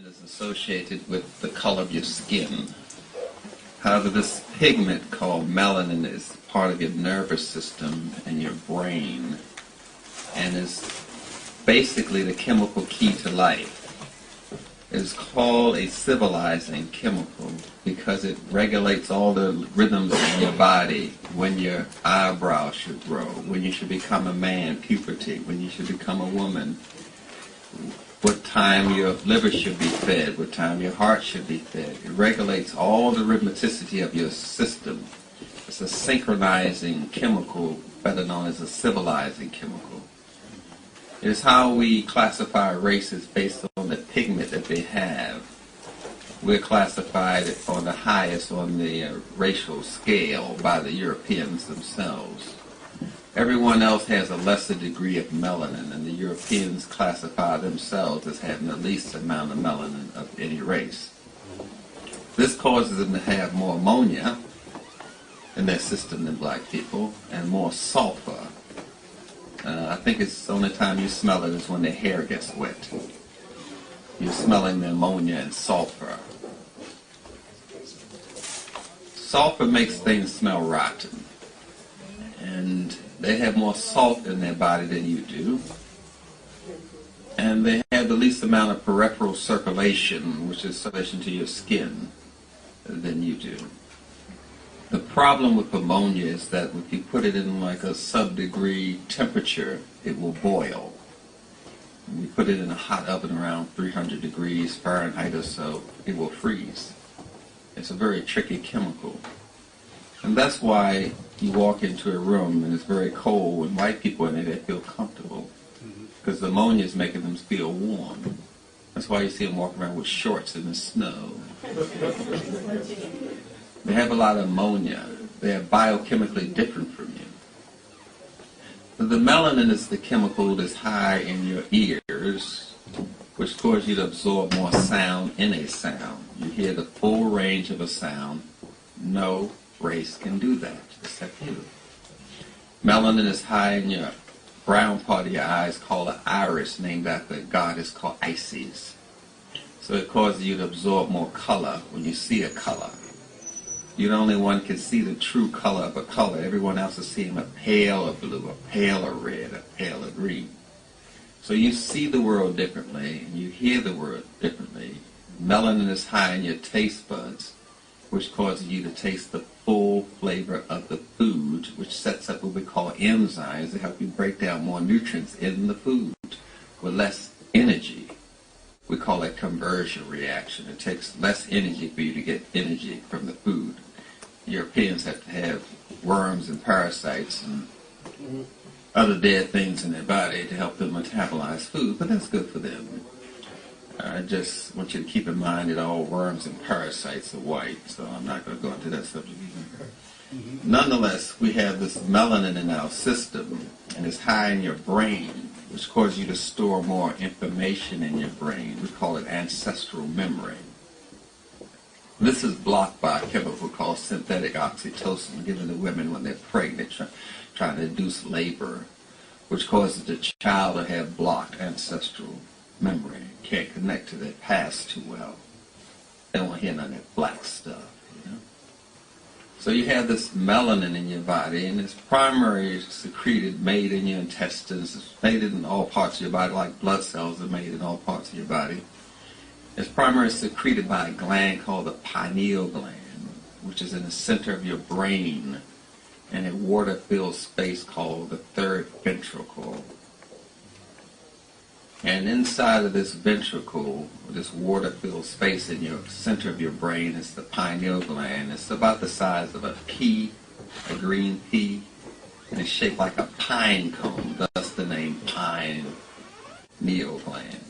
is associated with the color of your skin. However, this pigment called melanin is part of your nervous system and your brain, and is basically the chemical key to life. It is called a civilizing chemical because it regulates all the rhythms in your body, when your eyebrows should grow, when you should become a man, puberty, when you should become a woman, what time your liver should be fed, what time your heart should be fed. It regulates all the rhythmicity of your system. It's a synchronizing chemical, better known as a civilizing chemical. It is how we classify races based on the pigment that they have. We're classified on the highest on the racial scale by the Europeans themselves. Everyone else has a lesser degree of melanin, and the Europeans classify themselves as having the least amount of melanin of any race. This causes them to have more ammonia in their system than black people, and more sulfur. I think it's the only time you smell it is when their hair gets wet. You're smelling the ammonia and sulfur. Sulfur makes things smell rotten, and they have more salt in their body than you do, and they have the least amount of peripheral circulation, which is circulation to your skin, than you do. The problem with ammonia is that if you put it in like a sub-degree temperature, it will boil. When you put it in a hot oven around 300 degrees Fahrenheit or so, it will freeze. It's a very tricky chemical. And that's why you walk into a room and it's very cold, and white people in it, they feel comfortable. Because the ammonia is making them feel warm. That's why you see them walking around with shorts in the snow. They have a lot of ammonia. They are biochemically different from you. The melanin is the chemical that's high in your ears, which causes you to absorb more sound in a sound. You hear the full range of a sound. No race can do that, except you. Melanin is high in your brown part of your eyes, called the iris, named after a goddess called Isis. So it causes you to absorb more color when you see a color. You're the only one can see the true color of a color. Everyone else is seeing a paler blue, a paler red, a paler green. So you see the world differently, and you hear the world differently. Melanin is high in your taste buds, which causes you to taste the full flavor of the food, which sets up what we call enzymes to help you break down more nutrients in the food with less energy. We call it conversion reaction. It takes less energy for you to get energy from the food. Europeans have to have worms and parasites and other dead things in their body to help them metabolize food, but that's good for them. I just want you to keep in mind that all worms and parasites are white, so I'm not going to go into that subject either. Nonetheless, we have this melanin in our system, and it's high in your brain, which causes you to store more information in your brain. We call it ancestral memory. This is blocked by a chemical called synthetic oxytocin given to women when they're pregnant, trying to induce labor, which causes the child to have blocked ancestral memory. Can't connect to their past too well. They don't want to hear none of that black stuff, you know. So you have this melanin in your body, and it's primarily secreted, made in your intestines. It's made in all parts of your body, like blood cells are made in all parts of your body. It's primarily secreted by a gland called the pineal gland, which is in the center of your brain, in a water-filled space called the third ventricle. And inside of this ventricle, this water-filled space in your center of your brain, is the pineal gland. It's about the size of a pea, a green pea, and it's shaped like a pine cone, thus the name pineal gland.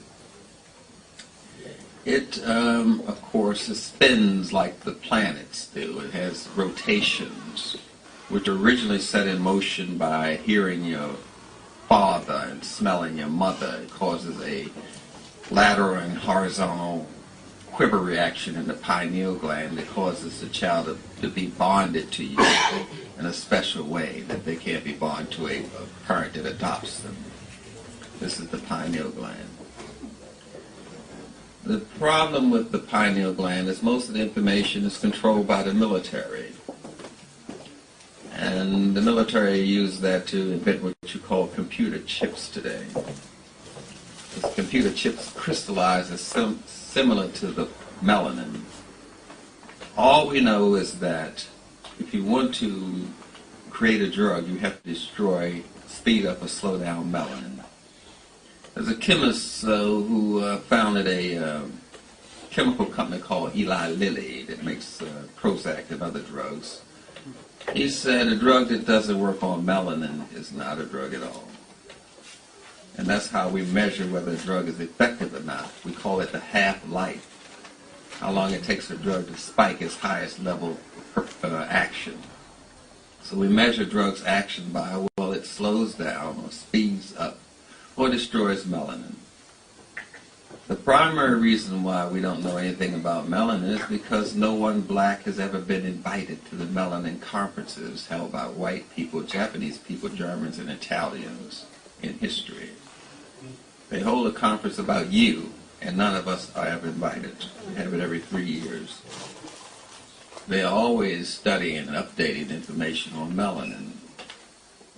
It, of course, spins like the planets do. It has rotations, which are originally set in motion by hearing your father and smelling your mother. It causes a lateral and horizontal quiver reaction in the pineal gland that causes the child to be bonded to you in a special way that they can't be bonded to a parent that adopts them. This is the pineal gland. The problem with the pineal gland is most of the information is controlled by the military. And the military use that to invent what you call computer chips today. These computer chips crystallize as similar to the melanin. All we know is that if you want to create a drug, you have to destroy, speed up, or slow down melanin. There's a chemist who founded a chemical company called Eli Lilly that makes Prozac and other drugs. He said a drug that doesn't work on melanin is not a drug at all. And that's how we measure whether a drug is effective or not. We call it the half-life, how long it takes a drug to spike its highest level of action. So we measure drugs' action by how well it slows down or speeds up or destroys melanin. The primary reason why we don't know anything about melanin is because no one black has ever been invited to the melanin conferences held by white people, Japanese people, Germans, and Italians in history. They hold a conference about you, and none of us are ever invited. We have it every 3 years. They are always studying and updating information on melanin.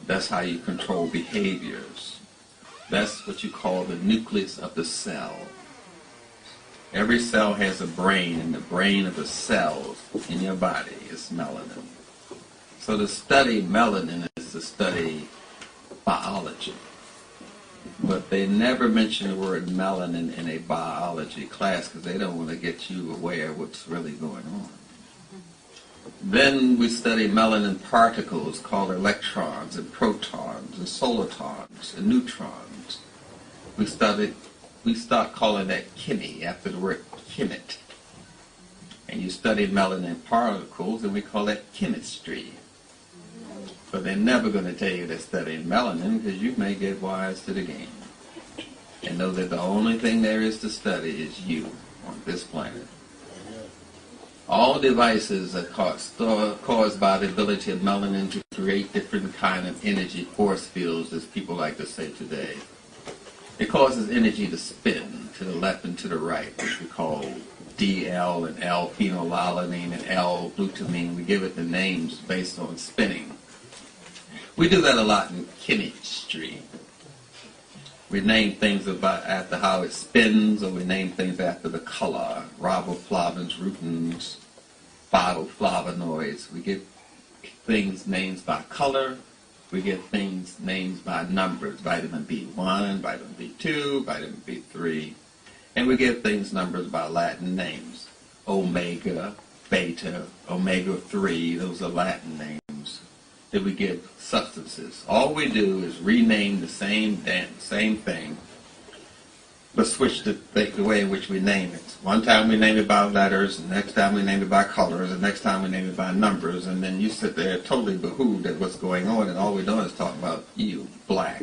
That's how you control behaviors. That's what you call the nucleus of the cell. Every cell has a brain, and the brain of the cells in your body is melanin. So to study melanin is to study biology. But they never mention the word melanin in a biology class because they don't want to get you aware of what's really going on. Then we study melanin particles called electrons and protons and solitons and neutrons. We start calling that chemi after the word chemet. And you study melanin particles and we call that chemistry. But they're never going to tell you they're studying melanin because you may get wise to the game and know that the only thing there is to study is you on this planet. All devices are caused by the ability of melanin to create different kind of energy force fields, as people like to say today. It causes energy to spin to the left and to the right, which we call DL and L-phenylalanine and L-glutamine. We give it the names based on spinning. We do that a lot in chemistry. We name things after how it spins, or we name things after the color. Riboflavins, rutins, phytoflavonoids. We give things names by color. We give things names by numbers. Vitamin B1, vitamin B2, vitamin B3. And we give things numbers by Latin names. Omega, beta, omega-3, those are Latin names that we give substances. All we do is rename the same thing, but switch the way in which we name it. One time we name it by letters, the next time we name it by colors, the next time we name it by numbers, and then you sit there totally behooved at what's going on, and all we're doing is talking about you, black.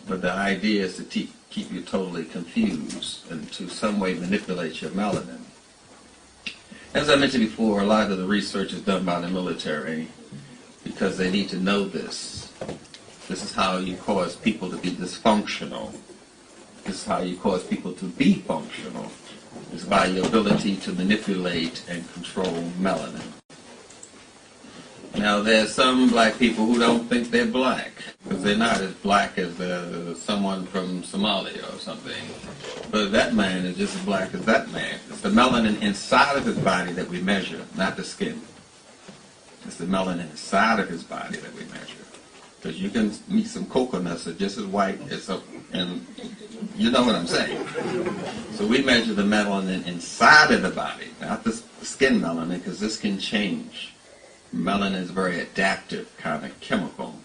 But the idea is to keep you totally confused and to some way manipulate your melanin. As I mentioned before, a lot of the research is done by the military because they need to know this. This is how you cause people to be dysfunctional. This is how you cause people to be functional. It's by your ability to manipulate and control melanin. Now, there's some black people who don't think they're black because they're not as black as someone from Somalia or something. But that man is just as black as that man. It's the melanin inside of his body that we measure, not the skin. It's the melanin inside of his body that we measure. Because you can meet some coconuts that are just as white as and you know what I'm saying. So we measure the melanin inside of the body, not the skin melanin, because this can change. Melanin is a very adaptive kind of chemical.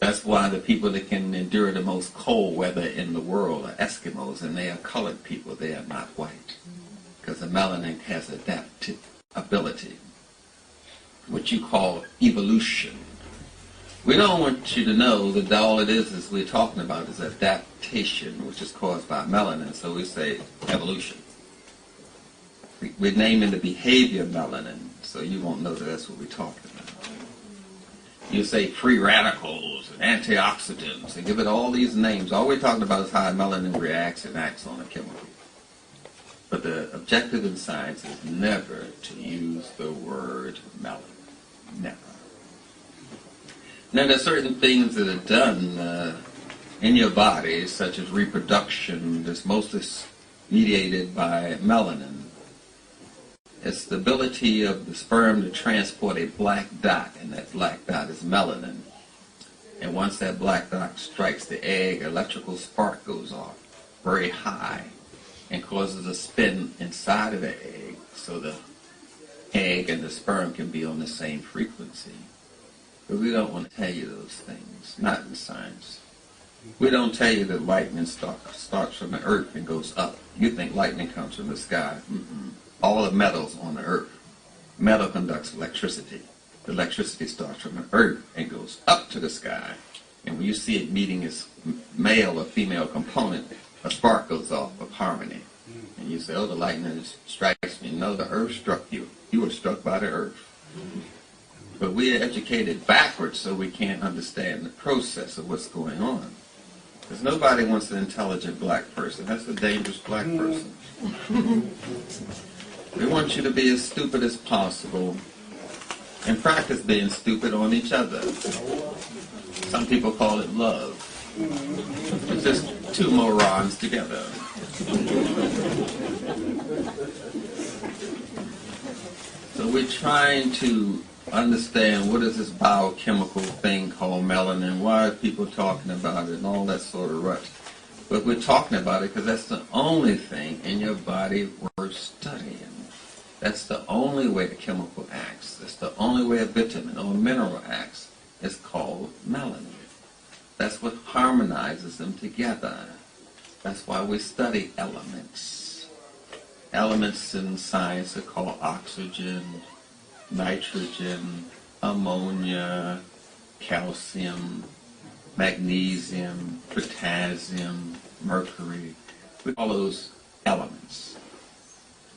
That's why the people that can endure the most cold weather in the world are Eskimos, and they are colored people. They are not white, because the melanin has adaptive ability, what you call evolution. We don't want you to know that all it is we're talking about is adaptation, which is caused by melanin, so we say evolution. We're naming the behavior of melanin, so you won't know that that's what we're talking about. You say free radicals and antioxidants and give it all these names. All we're talking about is how melanin reacts and acts on a chemical. But the objective in science is never to use the word melanin. Never. Now, there are certain things that are done in your body, such as reproduction, that's mostly mediated by melanin. It's the ability of the sperm to transport a black dot, and that black dot is melanin. And once that black dot strikes the egg, electrical spark goes off very high and causes a spin inside of the egg so the egg and the sperm can be on the same frequency. But we don't want to tell you those things, not in science. We don't tell you that lightning starts from the earth and goes up. You think lightning comes from the sky. All the metals on the earth. Metal conducts electricity. The electricity starts from the earth and goes up to the sky. And when you see it meeting its male or female component, a spark goes off of harmony. And you say, oh, the lightning strikes me. No, the earth struck you. You were struck by the earth. But we are educated backwards so we can't understand the process of what's going on. Because nobody wants an intelligent black person. That's a dangerous black person. We want you to be as stupid as possible and practice being stupid on each other. Some people call it love. It's just two morons together. So we're trying to understand what is this biochemical thing called melanin, why are people talking about it, and all that sort of rut. But we're talking about it because that's the only thing in your body worth studying. That's the only way a chemical acts. That's the only way a vitamin or a mineral acts. It's called melanin. That's what harmonizes them together. That's why we study elements. Elements in science are called oxygen, nitrogen, ammonia, calcium, magnesium, potassium, mercury. We call those elements.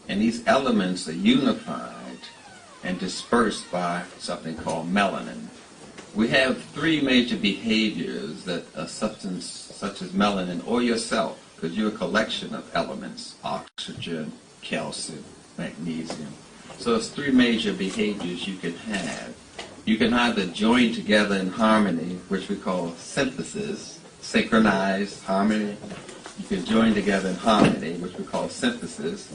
And these elements are unified and dispersed by something called melanin. We have three major behaviors that a substance such as melanin, or yourself, because you're a collection of elements, oxygen, calcium, magnesium. So it's three major behaviors you can have. You can either join together in harmony, which we call synthesis, synchronized harmony. You can join together in harmony, which we call synthesis.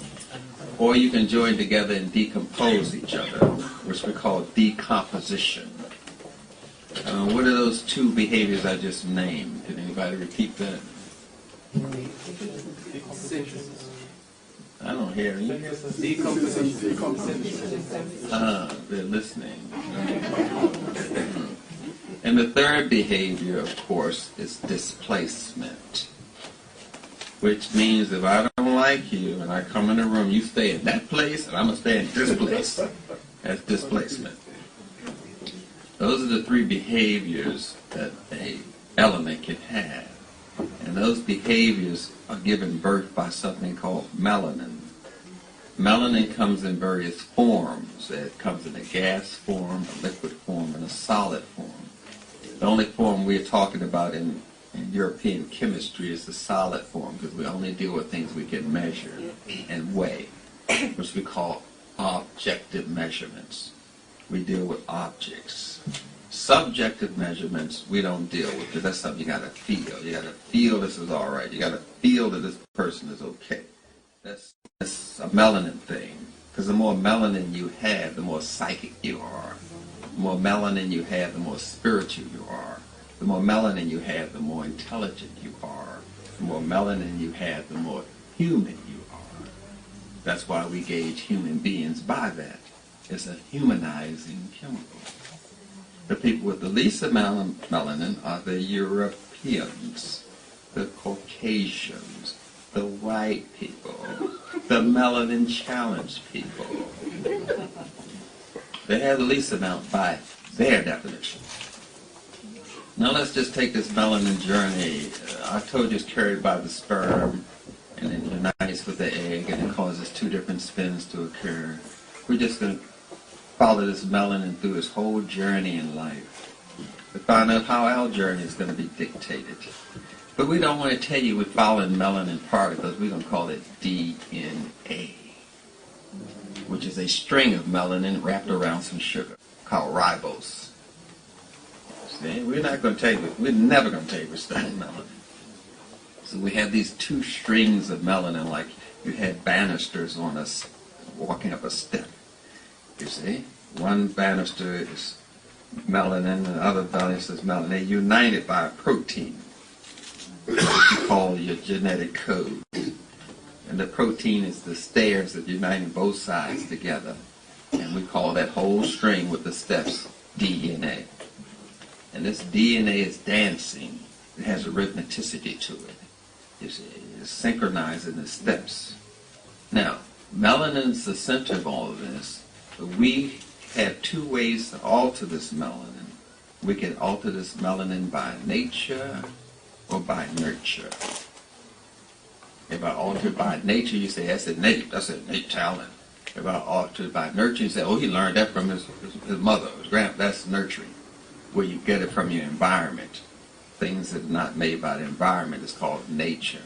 Or you can join together and decompose each other, which we call decomposition. What are those two behaviors I just named? Can anybody repeat that? I don't hear you. Decomposition. They're listening. And the third behavior, of course, is displacement. Which means if I don't like you and I come in a room, you stay in that place and I'm going to stay in this place. That's displacement. Those are the three behaviors that an element can have. And those behaviors are given birth by something called melanin. Melanin comes in various forms. It comes in a gas form, a liquid form, and a solid form. The only form we're talking about in European chemistry is the solid form, because we only deal with things we can measure and weigh, which we call objective measurements. We deal with objects. Subjective measurements we don't deal with, because that's something you got to feel. You got to feel this is all right. You got to feel that this person is okay. That's a melanin thing, because the more melanin you have, the more psychic you are. The more melanin you have, the more spiritual you are. The more melanin you have, the more intelligent you are. The more melanin you have, the more human you are. That's why we gauge human beings by that. It's a humanizing chemical. The people with the least amount of melanin are the Europeans, the Caucasians, the white people, the melanin-challenged people. They have the least amount by their definition. Now let's just take this melanin journey. I told you it's carried by the sperm, and it unites with the egg, and it causes two different spins to occur. We're just going to follow this melanin through its whole journey in life. to find out how our journey is going to be dictated. But we don't want to tell you we're following melanin particles. We're going to call it DNA, which is a string of melanin wrapped around some sugar called ribose. See, we're not going to tell you, we're never going to tell you we're studying melanin. So we have these two strings of melanin like you had banisters on us walking up a step. You see? One banister is melanin and the other banister is melanin. They're united by a protein, which you call your genetic code. And the protein is the stairs that unite both sides together. And we call that whole string with the steps DNA. And this DNA is dancing. It has a rhythmicity to it. You see, it's synchronizing the steps. Now, melanin is the center of all of this. But we have two ways to alter this melanin. We can alter this melanin by nature or by nurture. If I alter it by nature, you say, that's innate talent. If I alter it by nurture, you say, oh, he learned that from his mother, his grandpa. That's nurturing, where you get it from your environment. Things that are not made by the environment is called nature.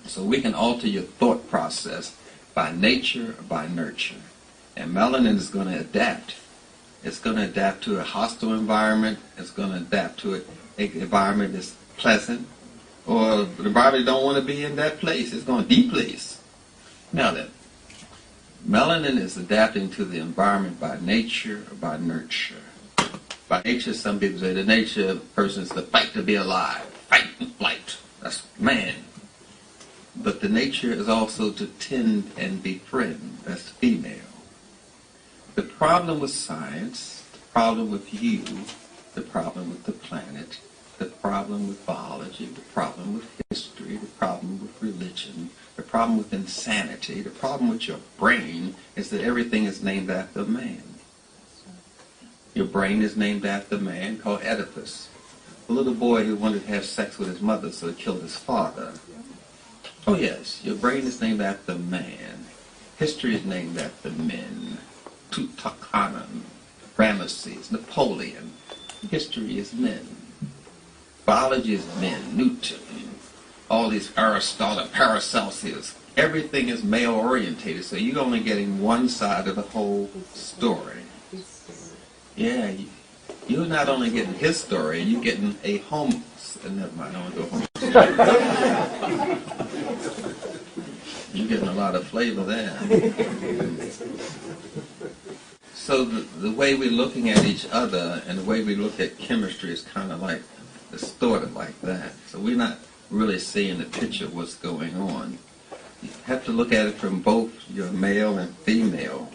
So we can alter your thought process by nature or by nurture. And melanin is going to adapt. It's going to adapt to a hostile environment. It's going to adapt to an environment that's pleasant. Or the environment don't want to be in that place. It's going to deplace. Now then, melanin is adapting to the environment by nature or by nurture. By nature, some people say the nature of a person is to fight to be alive. Fight and flight. That's man. But the nature is also to tend and befriend. That's female. The problem with science, the problem with you, the problem with the planet, the problem with biology, the problem with history, the problem with religion, the problem with insanity, the problem with your brain is that everything is named after man. Your brain is named after a man called Oedipus, a little boy who wanted to have sex with his mother, so he killed his father. Oh yes, your brain is named after man. History is named after men. Tutankhamun, Ramesses, Napoleon. History is men. Biology is men. Newton, all these Aristotle, Paracelsus. Everything is male orientated, so you're only getting one side of the whole story. Yeah, you're not only getting his story, you're getting a homo. Never mind, I don't want to go home. You're getting a lot of flavor there. So the way we're looking at each other and the way we look at chemistry is kind of like distorted like that. So we're not really seeing the picture of what's going on. You have to look at it from both your male and female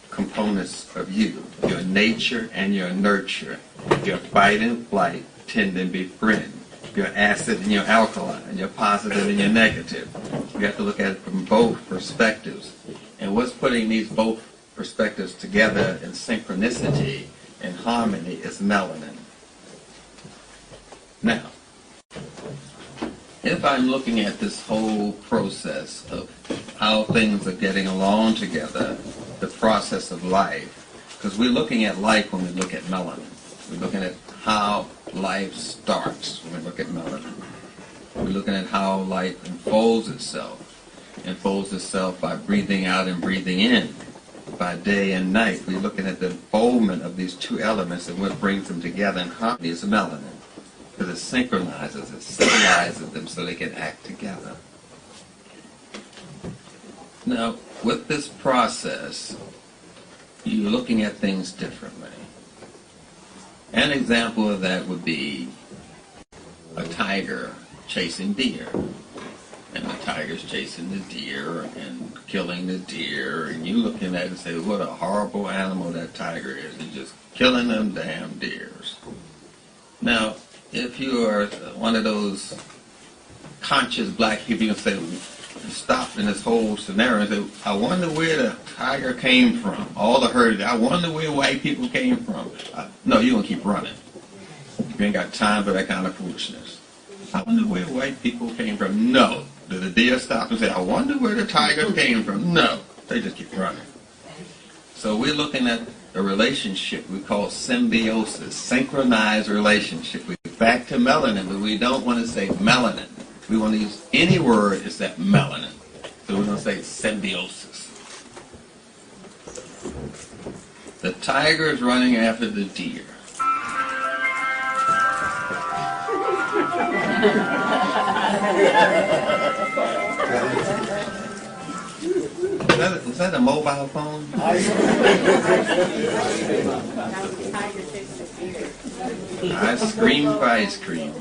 components of you, your nature and your nurture, your fight and flight, tend and befriend, your acid and your alkaline, your positive and your negative. You have to look at it from both perspectives. And what's putting these both perspectives together in synchronicity and harmony is melanin. Now, if I'm looking at this whole process of how things are getting along together, the process of life, because we're looking at life when we look at melanin. We're looking at how life starts when we look at melanin. We're looking at how life unfolds itself by breathing out and breathing in, by day and night. We're looking at the unfoldment of these two elements and what brings them together in harmony is melanin. Because it synchronizes, it civilizes them so they can act together. Now, with this process, you're looking at things differently. An example of that would be a tiger chasing deer. And the tiger's chasing the deer and killing the deer, and you looking at it and say, what a horrible animal that tiger is. He's just killing them damn deers. Now, if you are one of those conscious black people, you can say, stop in this whole scenario and say, I wonder where the tiger came from. All the herd, I wonder where white people came from. No, you're going to keep running. You ain't got time for that kind of foolishness. I wonder where white people came from. No. Did the deer stop and say, I wonder where the tiger came from? No. They just keep running. So we're looking at a relationship we call symbiosis, synchronized relationship. We're back to melanin, but we don't want to say melanin. We want to use any word except melanin. So we're going to say symbiosis. The tiger is running after the deer. Is that a mobile phone? Ice cream for ice cream.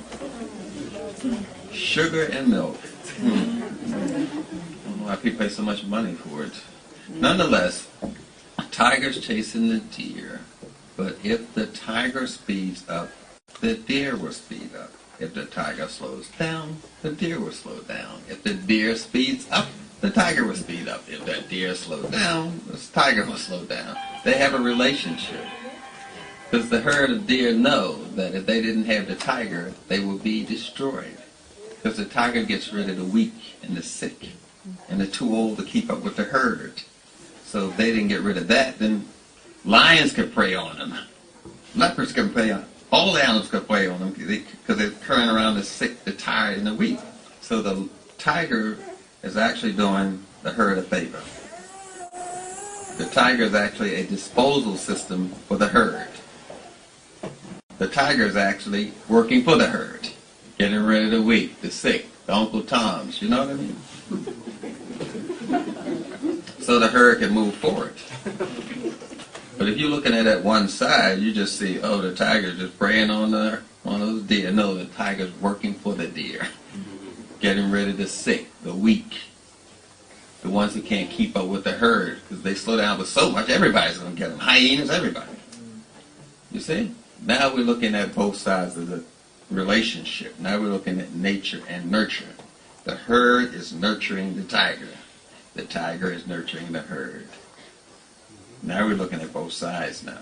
Sugar and milk. I don't know why people pay so much money for it. Nonetheless, tiger's chasing the deer. But if the tiger speeds up, the deer will speed up. If the tiger slows down, the deer will slow down. If the deer speeds up, the tiger will speed up. If the deer slows down, the tiger will slow down. They have a relationship. Because the herd of deer know that if they didn't have the tiger, they would be destroyed. Because the tiger gets rid of the weak and the sick. And they're too old to keep up with the herd. So if they didn't get rid of that, then lions could prey on them. Leopards can prey on them. All the animals could prey on them because they're carrying around the sick, the tired, and the weak. So the tiger is actually doing the herd a favor. The tiger is actually a disposal system for the herd. The tiger is actually working for the herd, getting rid of the weak, the sick, the Uncle Toms, you know what I mean? So the herd can move forward. But if you're looking at it one side, you just see, oh, the tiger's just preying on those deer. No, the tiger's working for the deer, getting rid of the sick, the weak, the ones who can't keep up with the herd, because they slow down with so much, everybody's going to get them. Hyenas, everybody. You see? Now we're looking at both sides of the relationship. Now we're looking at nature and nurture. The herd is nurturing the tiger. The tiger is nurturing the herd. Now we're looking at both sides now.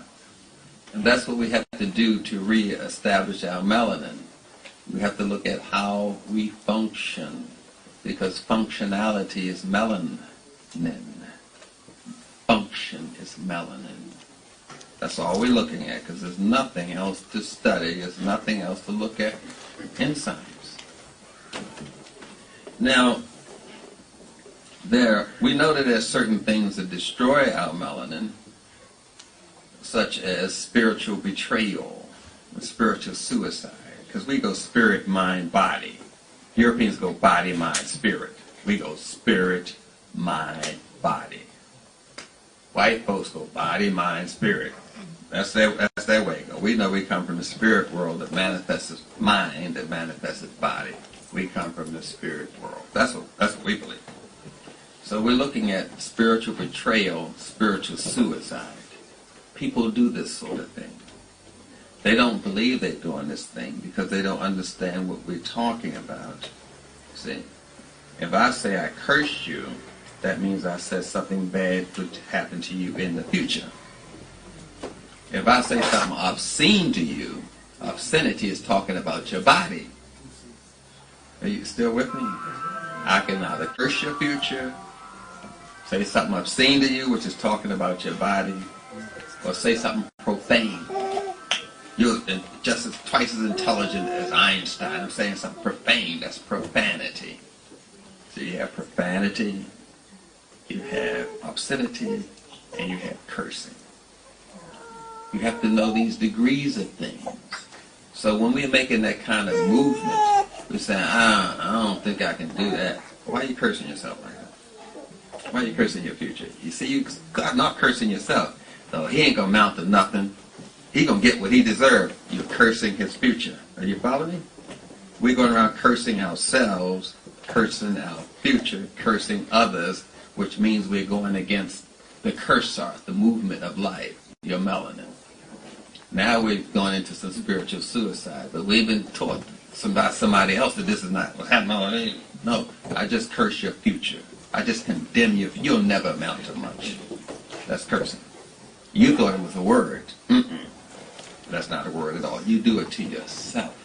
And that's what we have to do to re-establish our melanin. We have to look at how we function, because functionality is melanin. Function is melanin. That's all we're looking at, because there's nothing else to study. There's nothing else to look at in science. Now, we know that there's certain things that destroy our melanin, such as spiritual betrayal, spiritual suicide, because we go spirit, mind, body. Europeans go body, mind, spirit. We go spirit, mind, body. White folks go body, mind, spirit. That's their way to go. We know we come from the spirit world that manifests as mind, that manifests as body. We come from the spirit world. That's what we believe. So we're looking at spiritual betrayal, spiritual suicide. People do this sort of thing. They don't believe they're doing this thing because they don't understand what we're talking about. See, if I say I cursed you, that means I said something bad would happen to you in the future. If I say something obscene to you, obscenity is talking about your body. Are you still with me? I can either curse your future, say something obscene to you, which is talking about your body, or say something profane. You're just twice as intelligent as Einstein. I'm saying something profane. That's profanity. So you have profanity, you have obscenity, and you have cursing. You have to know these degrees of things. So when we're making that kind of movement, we're saying, I don't think I can do that. Why are you cursing yourself like that? Why are you cursing your future? You see, you God not cursing yourself. So he ain't going to amount to nothing. He going to get what he deserved. You're cursing his future. Are you following me? We're going around cursing ourselves, cursing our future, cursing others, which means we're going against the cursor, the movement of life, your melanin. Now we're going into some spiritual suicide, but we've been taught by somebody else that this is not what's happening. No, I just curse your future. I just condemn you. You'll never amount to much. That's cursing. You thought it was a word. That's not a word at all. You do it to yourself.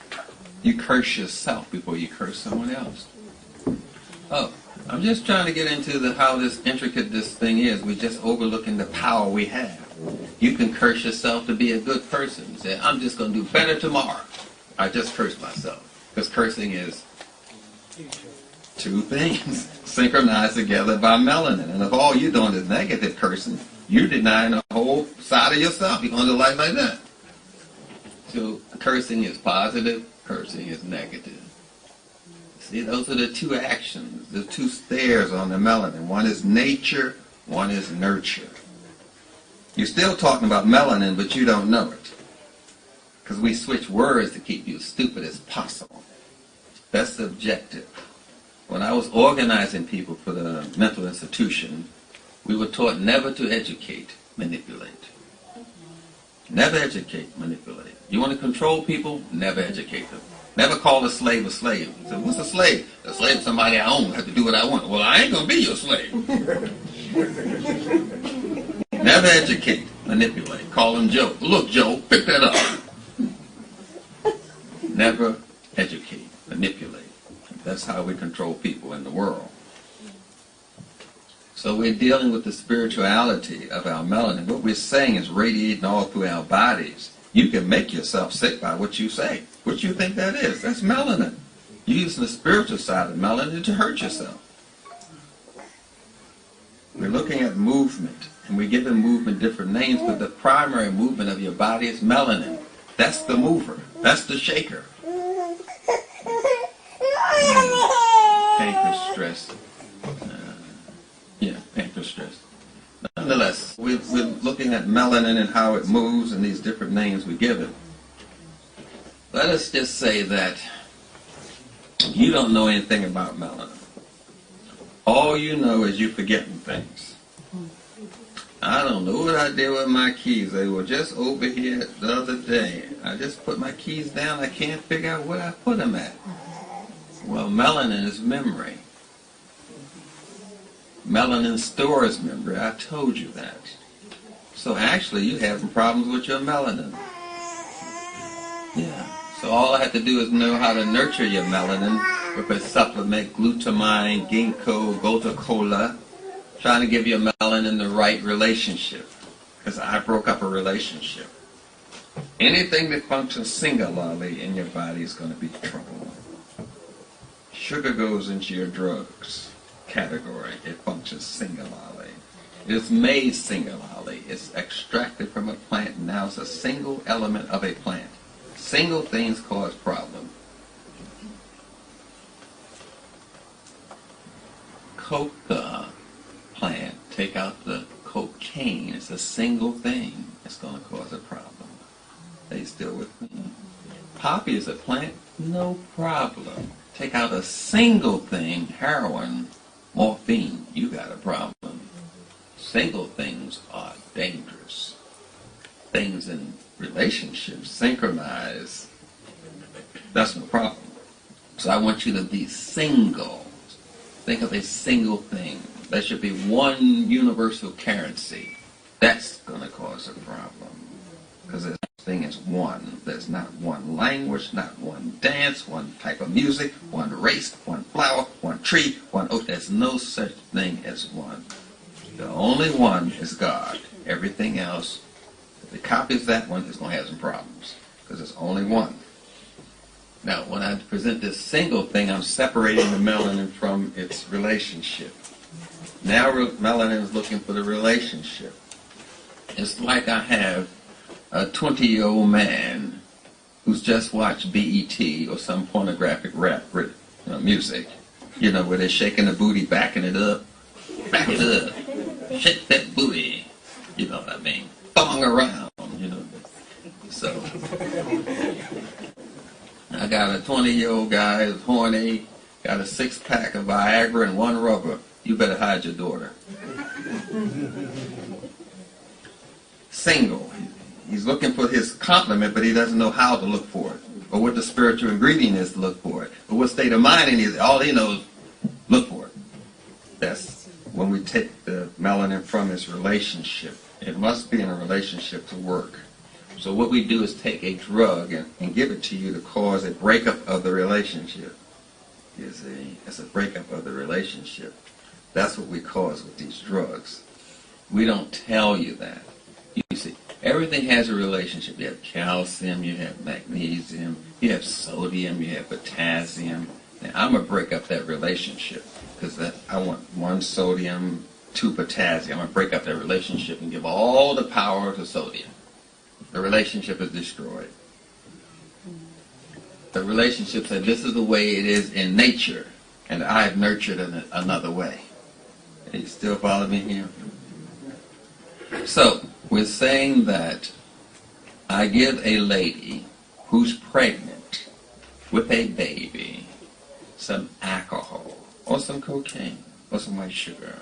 You curse yourself before you curse someone else. Oh, I'm just trying to get into how this intricate this thing is. We're just overlooking the power we have. You can curse yourself to be a good person. Say, I'm just going to do better tomorrow. I just cursed myself. Because cursing is two things synchronized together by melanin. And if all you're doing is negative cursing, you're denying a whole side of yourself. You're going to live like that. So cursing is positive, cursing is negative. See, those are the two actions, the two stairs on the melanin. One is nature, one is nurture. You're still talking about melanin, but you don't know it. Because we switch words to keep you as stupid as possible. That's the objective. When I was organizing people for the mental institution, we were taught never to educate, manipulate. Never educate, manipulate. You want to control people? Never educate them. Never call a slave a slave. So what's a slave? A slave is somebody I own. I have to do what I want. Well, I ain't going to be your slave. Never educate, manipulate. Call him Joe. Look, Joe, pick that up. Never educate, manipulate. That's how we control people in the world. So we're dealing with the spirituality of our melanin. What we're saying is radiating all through our bodies. You can make yourself sick by what you say. What you think that is? That's melanin. You're using the spiritual side of melanin to hurt yourself. We're looking at movement, and we're giving movement different names, but the primary movement of your body is melanin. That's the mover. That's the shaker. Pancreas stress. Pancreas stress. Nonetheless, we're looking at melanin and how it moves and these different names we give it. Let us just say that you don't know anything about melanin. All you know is you're forgetting things. I don't know what I did with my keys. They were just over here the other day. I just put my keys down. I can't figure out where I put them at. Well, melanin is memory. Melanin stores memory. I told you that. So actually, you're having problems with your melanin. Yeah. So all I have to do is know how to nurture your melanin with a supplement, glutamine, ginkgo, gotu-kola, trying to give your melanin the right relationship. Because I broke up a relationship. Anything that functions singularly in your body is going to be trouble. Sugar goes into your drugs category. It functions singularly. It is made singularly. It's extracted from a plant, and now it's a single element of a plant. Single things cause problems. Coca plant, take out the cocaine. It's a single thing that's going to cause a problem. Are you still with me? Poppy is a plant, no problem. Take out a single thing, heroin, morphine, you got a problem. Single things are dangerous. Things in relationships synchronize. That's no problem. So I want you to be single. Think of a single thing. There should be one universal currency. That's going to cause a problem. Because this thing is one. There's not one language, not one dance, one type of music, one race, one flower, one tree, one oak. There's no such thing as one. The only one is God. Everything else, if it copies that one, it's going to have some problems. Because it's only one. Now, when I present this single thing, I'm separating the melanin from its relationship. Now melanin is looking for the relationship. It's like I have a 20-year-old man who's just watched BET or some pornographic rap music, where they're shaking the booty, backing it up, back it up, shake that booty, you know what I mean, thong around, So, I got a 20-year-old guy who's horny, got a 6-pack of Viagra and 1 rubber. You better hide your daughter. Single. He's looking for his compliment, but he doesn't know how to look for it, or what the spiritual ingredient is to look for it, or what state of mind he is. All he knows, look for it. That's when we take the melanin from its relationship. It must be in a relationship to work. So what we do is take a drug and give it to you to cause a breakup of the relationship. You see, it's a breakup of the relationship. That's what we cause with these drugs. We don't tell you that. You see, everything has a relationship. You have calcium, you have magnesium, you have sodium, you have potassium. Now, I'm going to break up that relationship because I want 1 sodium, 2 potassium. I'm going to break up that relationship and give all the power to sodium. The relationship is destroyed. The relationship said, this is the way it is in nature, and I've nurtured it another way. Are you still following me here? So, we're saying that I give a lady who's pregnant with a baby some alcohol or some cocaine or some white sugar.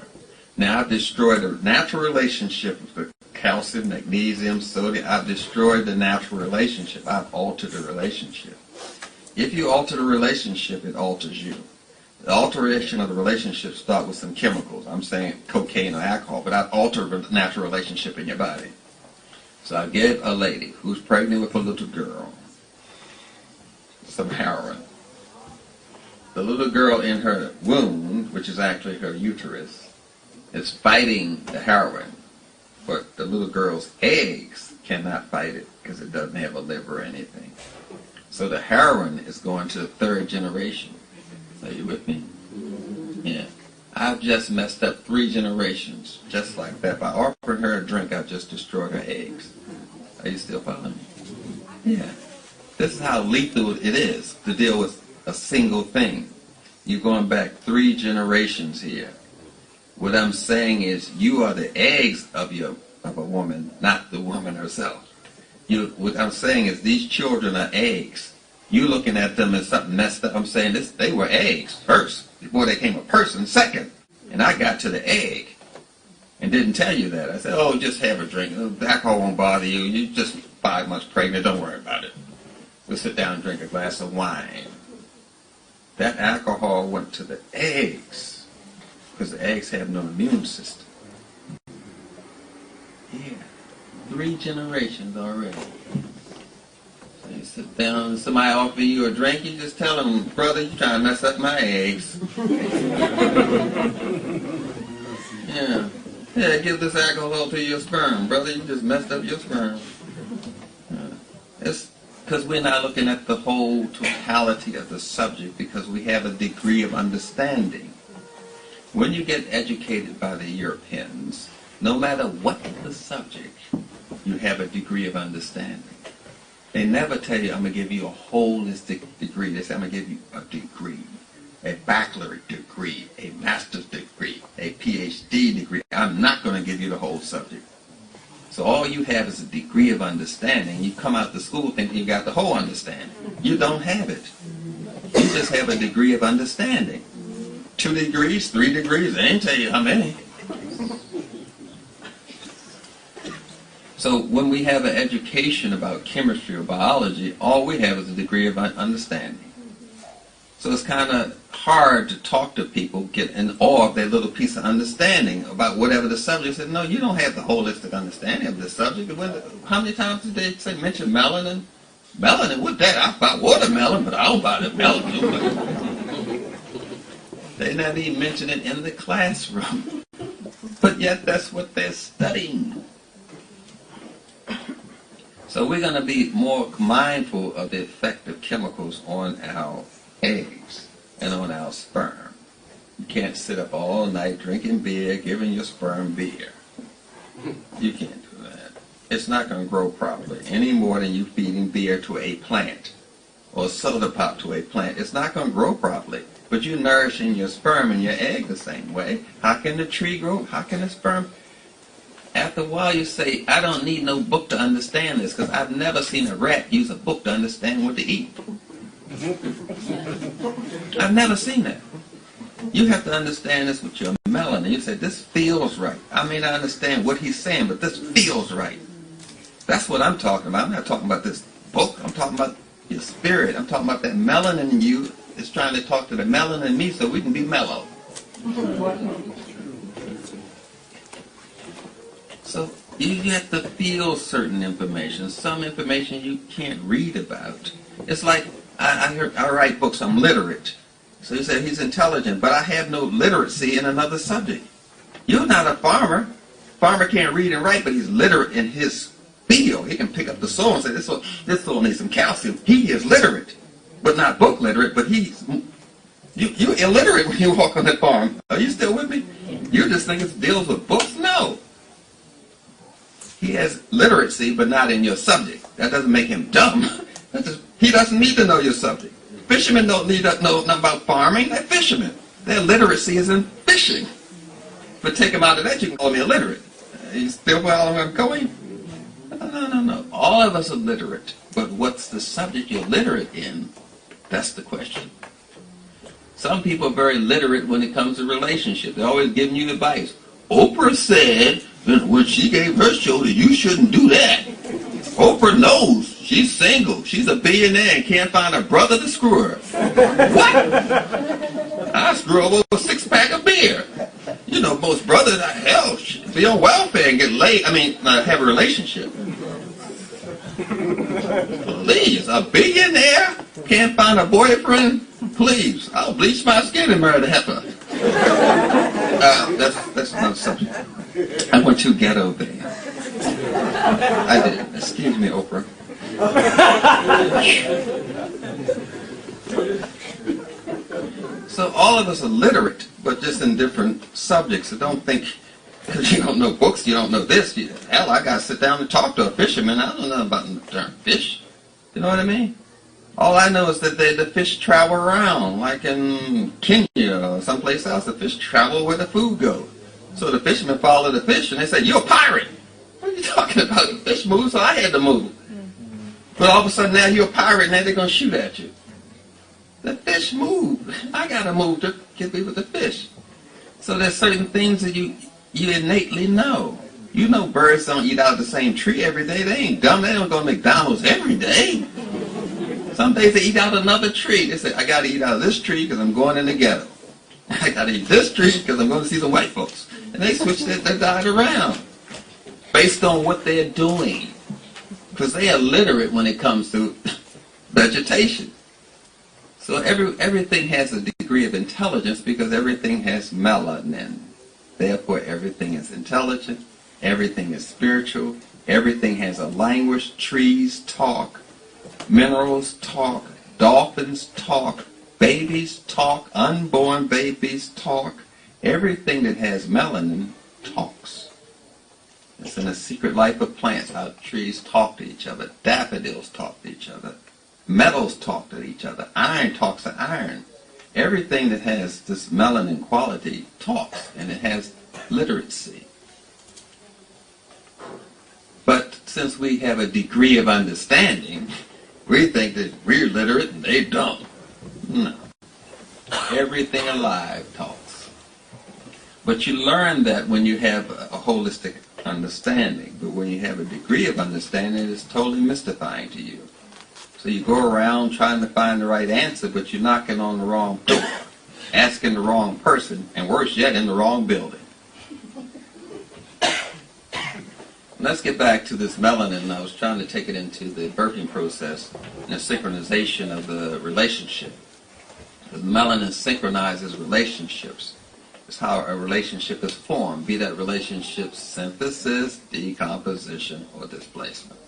Now I've destroyed the natural relationship of the calcium, magnesium, sodium. I've destroyed the natural relationship. I've altered the relationship. If you alter the relationship, it alters you. The alteration of the relationship starts with some chemicals. I'm saying cocaine or alcohol, but I've altered the natural relationship in your body. So I gave a lady who's pregnant with a little girl some heroin. The little girl in her womb, which is actually her uterus, is fighting the heroin, but the little girl's eggs cannot fight it because it doesn't have a liver or anything. So the heroin is going to the 3rd generation. Are you with me? Yeah. I've just messed up 3 generations just like that. By offering her a drink, I've just destroyed her eggs. Are you still following me? Yeah. This is how lethal it is to deal with a single thing. You're going back 3 generations here. What I'm saying is you are the eggs of a woman, not the woman herself. What I'm saying is these children are eggs. You looking at them as something messed up. I'm saying they were eggs first, before they came a person second. And I got to the egg and didn't tell you that. I said, oh, just have a drink. The alcohol won't bother you. You're just 5 months pregnant. Don't worry about it. We'll sit down and drink a glass of wine. That alcohol went to the eggs because the eggs have no immune system. Yeah. 3 generations already. So you sit down and somebody offer you a drink, you just tell them, brother, you're trying to mess up my eggs. Yeah. Yeah, give this alcohol to your sperm. Brother, you just messed up your sperm. It's because we're not looking at the whole totality of the subject because we have a degree of understanding. When you get educated by the Europeans, no matter what the subject, you have a degree of understanding. They never tell you, I'm going to give you a holistic degree. They say, I'm going to give you a degree, a baccalaureate degree, a master's degree, a PhD degree. I'm not going to give you the whole subject. So all you have is a degree of understanding. You come out to school thinking you got the whole understanding. You don't have it. You just have a degree of understanding. 2 degrees, 3 degrees, they ain't tell you how many. So when we have an education about chemistry or biology, all we have is a degree of understanding. So it's kind of hard to talk to people, get in awe of their little piece of understanding about whatever the subject is. No, you don't have the holistic understanding of this subject. How many times did they mention melanin? Melanin? What that? I thought watermelon, but I don't buy the melanin. They not even mention it in the classroom. But yet that's what they're studying. So we're going to be more mindful of the effect of chemicals on our eggs and on our sperm. You can't sit up all night drinking beer, giving your sperm beer. You can't do that. It's not going to grow properly any more than you feeding beer to a plant or soda pop to a plant. It's not going to grow properly. But you're nourishing your sperm and your egg the same way. How can the tree grow? How can the sperm? After a while you say, I don't need no book to understand this because I've never seen a rat use a book to understand what to eat. I've never seen that. You have to understand this with your melanin. You say, this feels right. I may not understand what he's saying, but this feels right. That's what I'm talking about. I'm not talking about this book. I'm talking about your spirit. I'm talking about that melanin in you is trying to talk to the melanin in me so we can be mellow. So you have to feel certain information. Some information you can't read about. It's like I write books. I'm literate. So he said he's intelligent, but I have no literacy in another subject. You're not a farmer. Farmer can't read and write, but he's literate in his field. He can pick up the soil and say, this soil needs some calcium. He is literate, but not book literate, but you're illiterate when you walk on that farm. Are you still with me? You just think it deals with books? No. He has literacy, but not in your subject. That doesn't make him dumb. He doesn't need to know your subject. Fishermen don't need to know nothing about farming. They're fishermen. Their literacy is in fishing. But take them out of that, you can call me illiterate. You still following where I'm going? No. All of us are literate. But what's the subject you're literate in? That's the question. Some people are very literate when it comes to relationships. They're always giving you advice. Oprah said that when she gave her show that you shouldn't do that. Oprah knows. She's single. She's a billionaire and can't find a brother to screw her. What? I screw her over a six-pack of beer. You know, most brothers, hell, be on welfare and get laid. Have a relationship. Please, a billionaire can't find a boyfriend? Please, I'll bleach my skin and marry the heifer. That's another subject. I went too ghetto there. I did. Excuse me, Oprah. So all of us are literate, but just in different subjects. So don't think because you don't know books, you don't know this. Hell, I got to sit down and talk to a fisherman. I don't know about the darn fish. You know what I mean? All I know is that the fish travel around, like in Kenya or someplace else. The fish travel where the food goes. So the fishermen follow the fish, and they say, "You're a pirate." What are you talking about? The fish moves, so I had to move. But all of a sudden now you're a pirate, and now they're going to shoot at you. The fish moved. I got to move to get me with the fish. So there's certain things that you innately know. You know birds don't eat out of the same tree every day. They ain't dumb. They don't go to McDonald's every day. Some days they eat out another tree. They say, I got to eat out of this tree because I'm going in the ghetto. I got to eat this tree because I'm going to see some white folks. And they switch their diet around based on what they're doing. Because they are literate when it comes to vegetation. So everything has a degree of intelligence because everything has melanin. Therefore, everything is intelligent. Everything is spiritual. Everything has a language. Trees talk. Minerals talk. Dolphins talk. Babies talk. Unborn babies talk. Everything that has melanin talks. It's in the secret life of plants how trees talk to each other. Daffodils talk to each other. Metals talk to each other. Iron talks to iron. Everything that has this melanin quality talks, and it has literacy. But since we have a degree of understanding, we think that we're literate and they don't. No. Everything alive talks. But you learn that when you have a holistic understanding. But when you have a degree of understanding, it's totally mystifying to you. So you go around trying to find the right answer, but you're knocking on the wrong door, asking the wrong person, and worse yet, in the wrong building. Let's get back to this melanin. I was trying to take it into the birthing process and the synchronization of the relationship. The melanin synchronizes relationships. It's how a relationship is formed, be that relationship synthesis, decomposition, or displacement.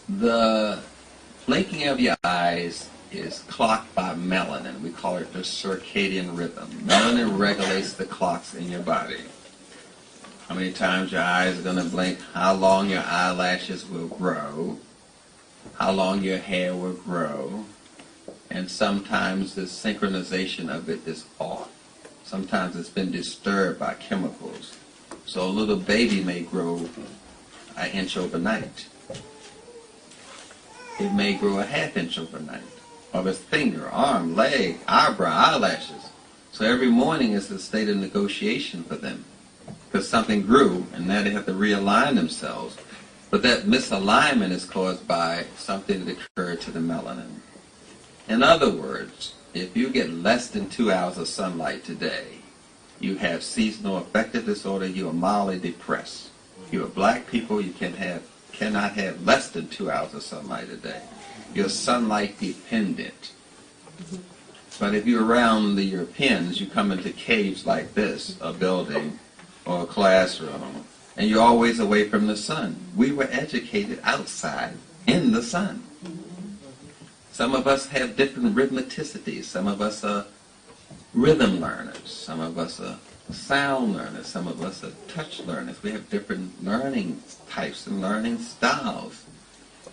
The blinking of your eyes is clocked by melanin. We call it the circadian rhythm. Melanin regulates the clocks in your body. How many times your eyes are going to blink, how long your eyelashes will grow, how long your hair will grow, and sometimes the synchronization of it is off. Sometimes it's been disturbed by chemicals. So a little baby may grow an inch overnight. It may grow a half inch overnight, of its finger, arm, leg, eyebrow, eyelashes. So every morning is a state of negotiation for them. Because something grew, and now they have to realign themselves. But that misalignment is caused by something that occurred to the melanin. In other words, if you get less than 2 hours of sunlight today, you have seasonal affective disorder, you are mildly depressed. You are black people, you cannot have less than 2 hours of sunlight a day. You're sunlight dependent. But if you're around the Europeans, you come into caves like this, a building or a classroom, and you're always away from the sun. We were educated outside in the sun. Some of us have different rhythmicities. Some of us are rhythm learners. Some of us are sound learners. Some of us are touch learners. We have different learning types and learning styles.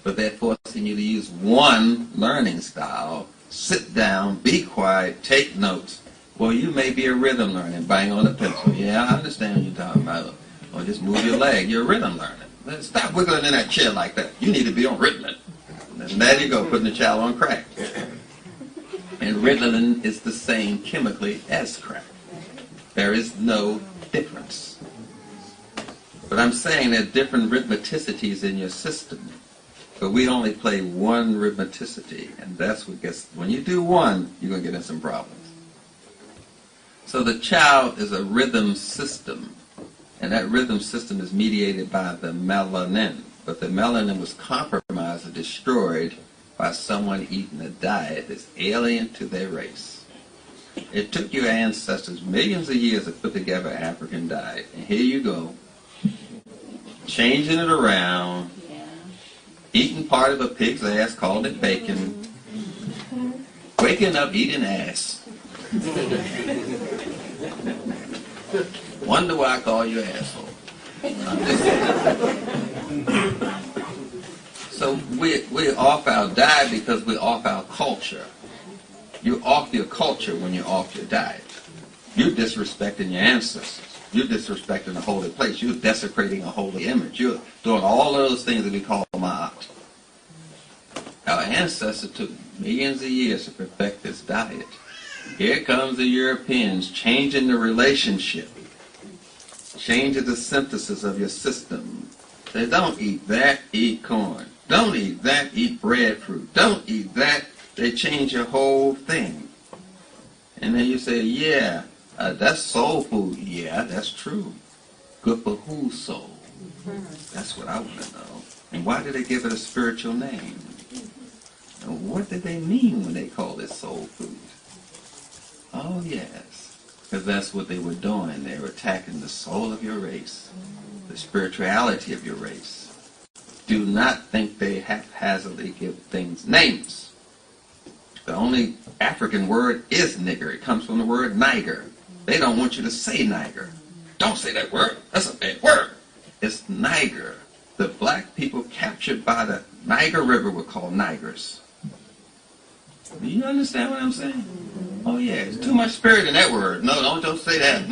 But they're forcing you to use one learning style. Sit down, be quiet, take notes. Well, you may be a rhythm learner and bang on a pencil. Yeah, I understand what you're talking about. Or just move your leg. You're a rhythm learner. Stop wiggling in that chair like that. You need to be on Ritalin. And there you go, putting the child on crack. And Ritalin is the same chemically as crack. There is no difference. But I'm saying there are different rhythmicities in your system. But we only play one rhythmicity, and that's what gets, when you do one, you're going to get in some problems. So the child is a rhythm system, and that rhythm system is mediated by the melanin. But the melanin was compromised or destroyed by someone eating a diet that's alien to their race. It took your ancestors millions of years to put together an African diet, and here you go, changing it around, eating part of a pig's ass, called it bacon, waking up eating ass. Wonder why I call you asshole. I'm just saying. So we're off our diet because we're off our culture. You're off your culture when you're off your diet. You're disrespecting your ancestors. You're disrespecting a holy place. You're desecrating a holy image. You're doing all of those things that we call ma'at. Our ancestors took millions of years to perfect this diet. Here comes the Europeans changing the relationship, changing the synthesis of your system. They don't eat that, eat corn. Don't eat that, eat breadfruit. Don't eat that. They change your whole thing. And then you say, yeah, that's soul food. Yeah, that's true. Good for whose soul? That's what I want to know. And why did they give it a spiritual name? And what did they mean when they called it soul food? Oh, yes. Because that's what they were doing. They were attacking the soul of your race, the spirituality of your race. Do not think they haphazardly give things names. The only African word is nigger. It comes from the word Niger. They don't want you to say Niger. Don't say that word. That's a bad word. It's Niger. The black people captured by the Niger River were called Nigers. Do you understand what I'm saying? Oh yeah, there's too much spirit in that word. No, don't say that.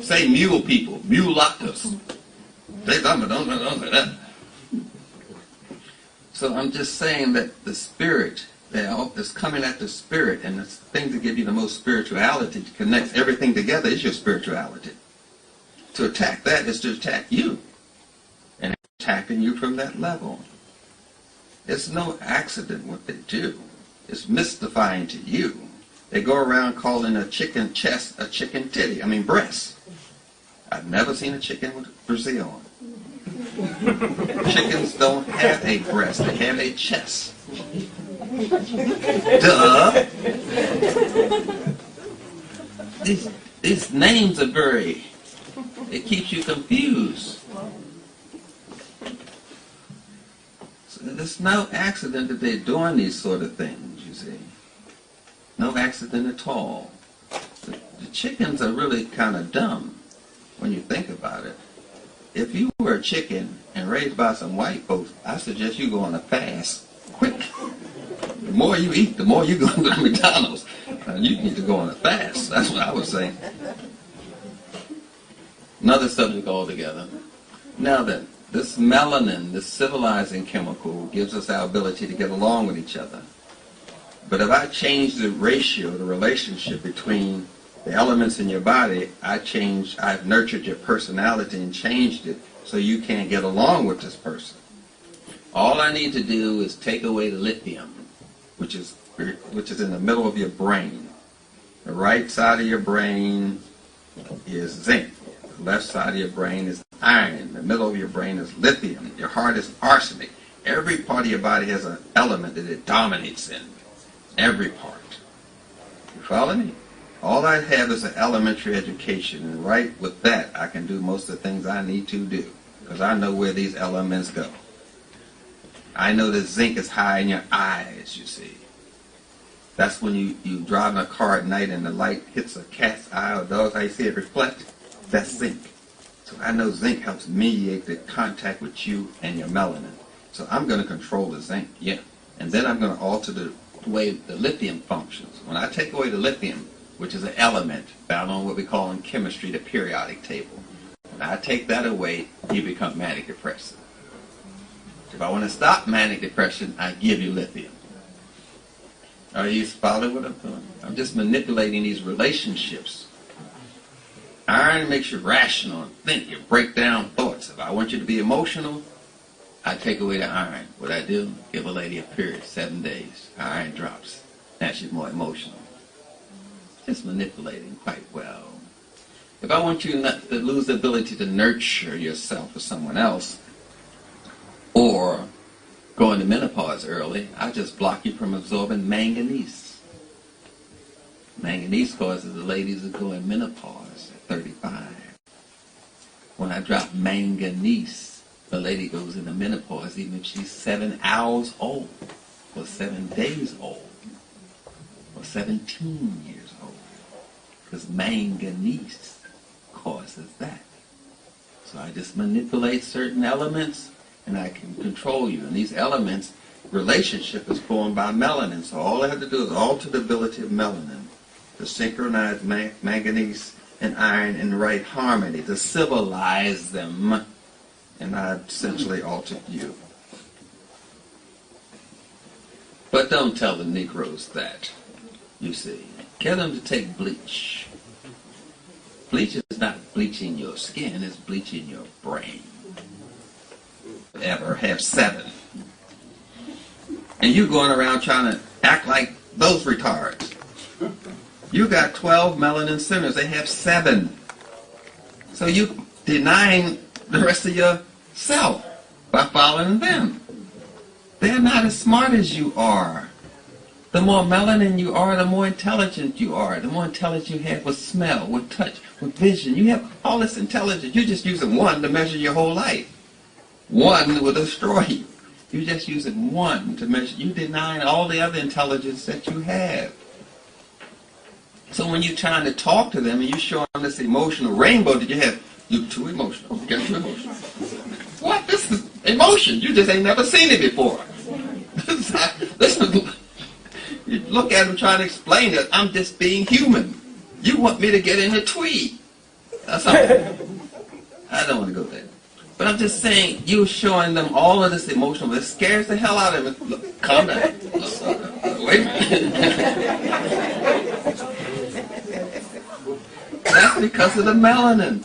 Say mule people, mulattoes. Say something, don't say that. So I'm just saying that the spirit, is coming at the spirit, and the thing to give you the most spirituality, to connect everything together, is your spirituality. To attack that is to attack you, and attacking you from that level. It's no accident what they do. It's mystifying to you. They go around calling a chicken chest a chicken titty. I mean breast. I've never seen a chicken with Brazil on. Chickens don't have a breast. They have a chest. Duh. These names are it keeps you confused. So it's no accident that they're doing these sort of things, you see. No accident at all. The chickens are really kind of dumb when you think about it. If you were a chicken and raised by some white folks, I suggest you go on a fast, quick. The more you eat, the more you go to McDonald's. You need to go on a fast. That's what I was saying. Another subject altogether. Now then, this melanin, this civilizing chemical, gives us our ability to get along with each other. But if I change the ratio, the relationship between the elements in your body, I've nurtured your personality and changed it so you can't get along with this person. All I need to do is take away the lithium, which is in the middle of your brain. The right side of your brain is zinc. The left side of your brain is iron. The middle of your brain is lithium. Your heart is arsenic. Every part of your body has an element that it dominates in. Every part. You follow me? All I have is an elementary education, and right with that, I can do most of the things I need to do, because I know where these elements go. I know that zinc is high in your eyes, you see. That's when you drive in a car at night and the light hits a cat's eye or dog's eye, you see it reflect. That's zinc. So I know zinc helps mediate the contact with you and your melanin. So I'm going to control the zinc, yeah. And then I'm going to alter the way the lithium functions. When I take away the lithium, which is an element found on what we call in chemistry the periodic table, when I take that away, you become manic depressive. If I want to stop manic depression, I give you lithium. Are you following what I'm doing? I'm just manipulating these relationships. Iron makes you rational and think. You break down thoughts. If I want you to be emotional, I take away the iron. What I do, give a lady a period, 7 days. Iron drops. Now she's more emotional. Just manipulating quite well. If I want you not to lose the ability to nurture yourself or someone else, or go into menopause early, I just block you from absorbing manganese. Manganese causes the ladies to go in menopause at 35. When I drop manganese, the lady goes into menopause even if she's 7 hours old, or 7 days old, or 17 years old. Because manganese causes that. So I just manipulate certain elements and I can control you. And these elements, relationship is formed by melanin. So all I have to do is alter the ability of melanin to synchronize manganese and iron in the right harmony, to civilize them, and I essentially altered you. But don't tell the Negroes that, you see. Get them to take bleach. Bleach is not bleaching your skin, it's bleaching your brain. Ever have 7. And you going around trying to act like those retards. You got 12 melanin centers, they have 7. So you denying the rest of yourself by following them. They're not as smart as you are. The more melanin you are, the more intelligent you are. The more intelligence you have with smell, with touch, with vision. You have all this intelligence. You're just using one to measure your whole life. One will destroy you. You're just using one to measure. You're denying all the other intelligence that you have. So when you're trying to talk to them and you show them this emotional rainbow that you have, you're too emotional. You get too emotional. What? This is emotion. You just ain't never seen it before. You look at them trying to explain it. I'm just being human. You want me to get in a tweet. That's all. I don't want to go there. But I'm just saying, you're showing them all of this emotion. It scares the hell out of them. Look, calm down. Wait a minute. That's because of the melanin.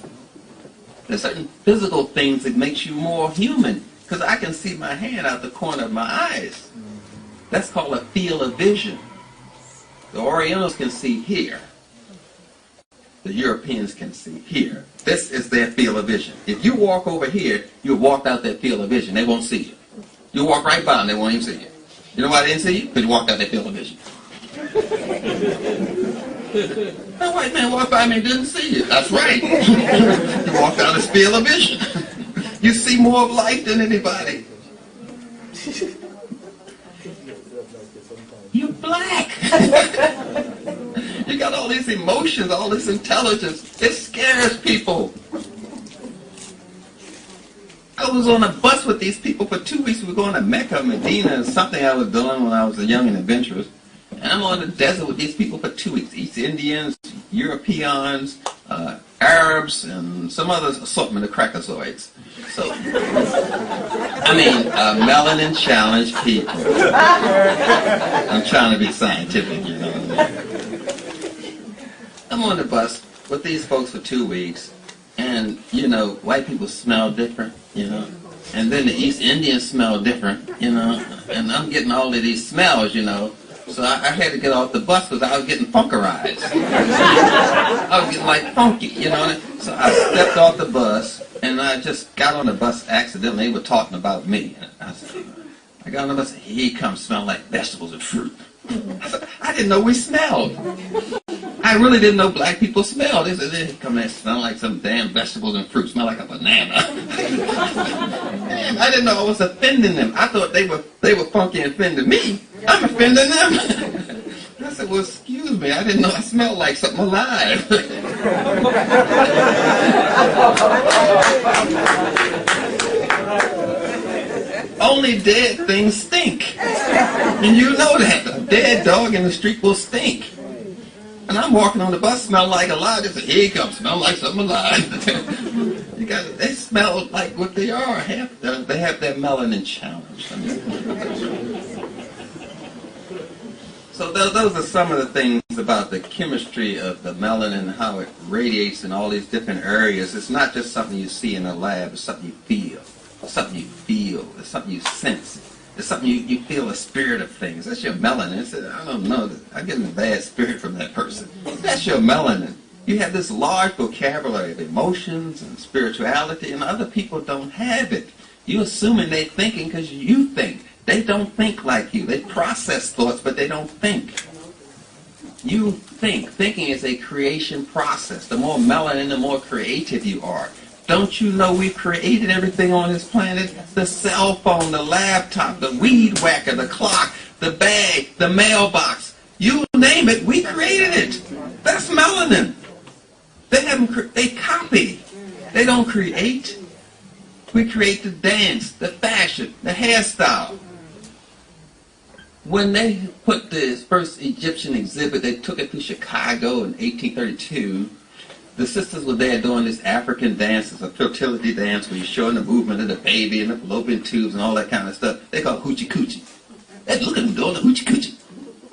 There's certain physical things that makes you more human. Because I can see my hand out the corner of my eyes. That's called a field of vision. The Orientals can see here. The Europeans can see here. This is their field of vision. If you walk over here, you'll walk out that field of vision. They won't see you. You walk right by them, they won't even see you. You know why they didn't see you? Because you walked out that field of vision. That white man walked by me and didn't see you. That's right. You walked out this field of vision. You see more of life than anybody. You're black. You got all these emotions, all this intelligence. It scares people. I was on a bus with these people for 2 weeks. We were going to Mecca, Medina, and something I was doing when I was young and adventurous. And I'm on the desert with these people for 2 weeks. East Indians, Europeans, Arabs, and some other assortment of crackazoids. So, I mean, melanin challenged people. I'm trying to be scientific, you know what I mean? I'm on the bus with these folks for 2 weeks, and, you know, white people smell different, you know, and then the East Indians smell different, you know, and I'm getting all of these smells, you know, so I had to get off the bus because I was getting funkerized. I was getting like funky, you know, so I stepped off the bus, and I just got on the bus accidentally. They were talking about me. I got on the bus, here he comes, smelling like vegetables and fruit. I didn't know we smelled. I really didn't know black people smell. They said, they come there, smell like some damn vegetables and fruit, smell like a banana. Damn, I didn't know I was offending them. I thought they were funky and offending me. I'm offending them. I said, well, excuse me, I didn't know I smelled like something alive. Only dead things stink. And you know that. A dead dog in the street will stink. And I'm walking on the bus, smell like alive. They say, here he comes, smell like something alive. They smell like what they are. They have that melanin challenge. So those are some of the things about the chemistry of the melanin, how it radiates in all these different areas. It's not just something you see in a lab. It's something you feel. It's something you feel. It's something you sense. It's something you feel a spirit of things. That's your melanin. I don't know. I'm getting a bad spirit from that person. That's your melanin. You have this large vocabulary of emotions and spirituality, and other people don't have it. You're assuming they're thinking because you think. They don't think like you. They process thoughts, but they don't think. You think. Thinking is a creation process. The more melanin, the more creative you are. Don't you know we've created everything on this planet? The cell phone, the laptop, the weed whacker, the clock, the bag, the mailbox. You name it, we created it. That's melanin. They copy. They don't create. We create the dance, the fashion, the hairstyle. When they put this first Egyptian exhibit, they took it to Chicago in 1832. The sisters were there doing this African dance. It's a fertility dance where you're showing the movement of the baby and the fallopian tubes and all that kind of stuff. They call it hoochie coochie. Hey, look at them doing the hoochie coochie.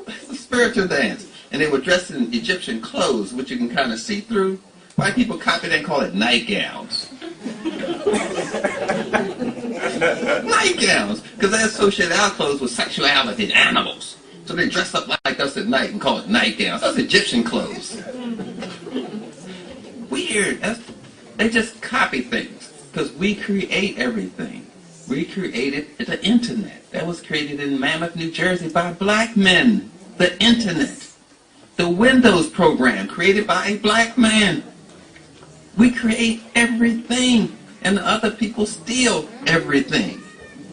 It's a spiritual dance. And they were dressed in Egyptian clothes, which you can kind of see through. White people copied it and call it nightgowns. Nightgowns, because they associate our clothes with sexuality and animals. So they dress up like us at night and call it nightgowns. That's Egyptian clothes. Weird. They just copy things because we create everything. We created the internet. That was created in Mammoth, New Jersey by black men. The internet. The Windows program created by a black man. We create everything, and the other people steal everything.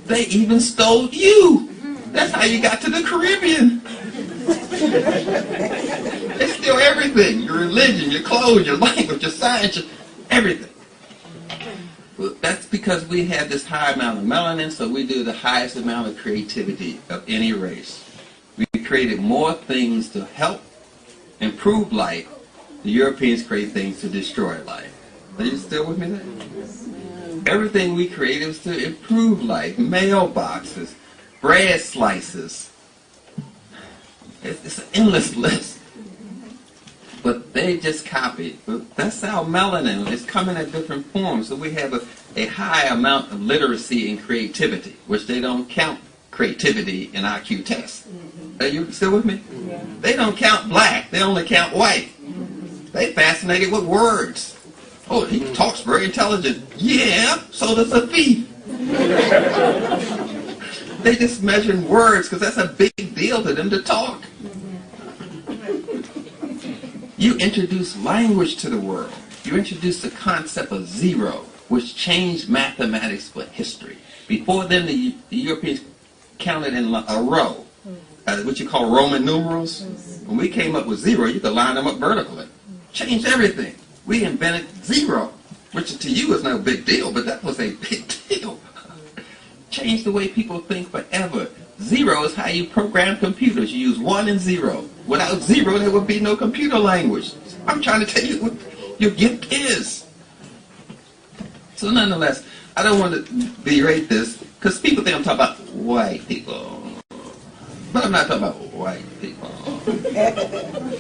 They even stole you. That's how you got to the Caribbean. They steal everything. Your religion, your clothes, your language, your science, everything. Well, that's because we have this high amount of melanin, so we do the highest amount of creativity of any race. We created more things to help improve life. The Europeans create things to destroy life. Are you still with me there? Everything we created was to improve life. Mailboxes, bread slices. It's an endless list. But they just copy. That's our melanin. It's coming in different forms. So we have a high amount of literacy and creativity, which they don't count creativity in IQ tests. Are you still with me? Yeah. They don't count black. They only count white. They fascinated with words. Oh, he talks very intelligent. Yeah, so does a thief. They just measure words because that's a big deal to them to talk. You introduce language to the world. You introduce the concept of zero, which changed mathematics for history. Before then, the Europeans counted in a row, what you call Roman numerals. When we came up with zero, you could line them up vertically. Changed everything. We invented zero, which to you is no big deal, but that was a big deal. Changed the way people think forever. Zero is how you program computers. You use 1 and 0. Without 0, there would be no computer language. I'm trying to tell you what your gift is. So nonetheless, I don't want to berate this, because people think I'm talking about white people. But I'm not talking about white people.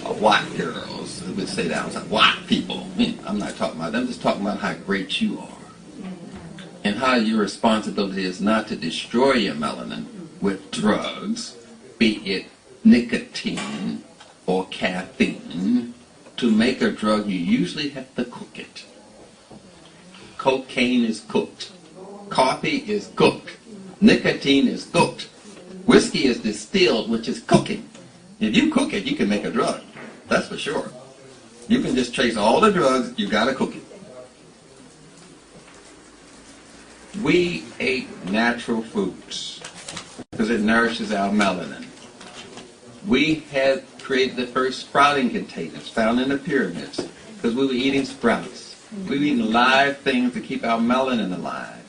Or white girls. Who would say that? I was like, white people. I'm not talking about them. I'm just talking about how great you are. And how your responsibility is not to destroy your melanin with drugs, be it nicotine or caffeine. To make a drug, you usually have to cook it. Cocaine is cooked. Coffee is cooked. Nicotine is cooked. Whiskey is distilled, which is cooking. If you cook it, you can make a drug. That's for sure. You can just trace all the drugs, you gotta cook it. We ate natural foods because it nourishes our melanin. We had created the first sprouting containers found in the pyramids because we were eating sprouts. We were eating live things to keep our melanin alive.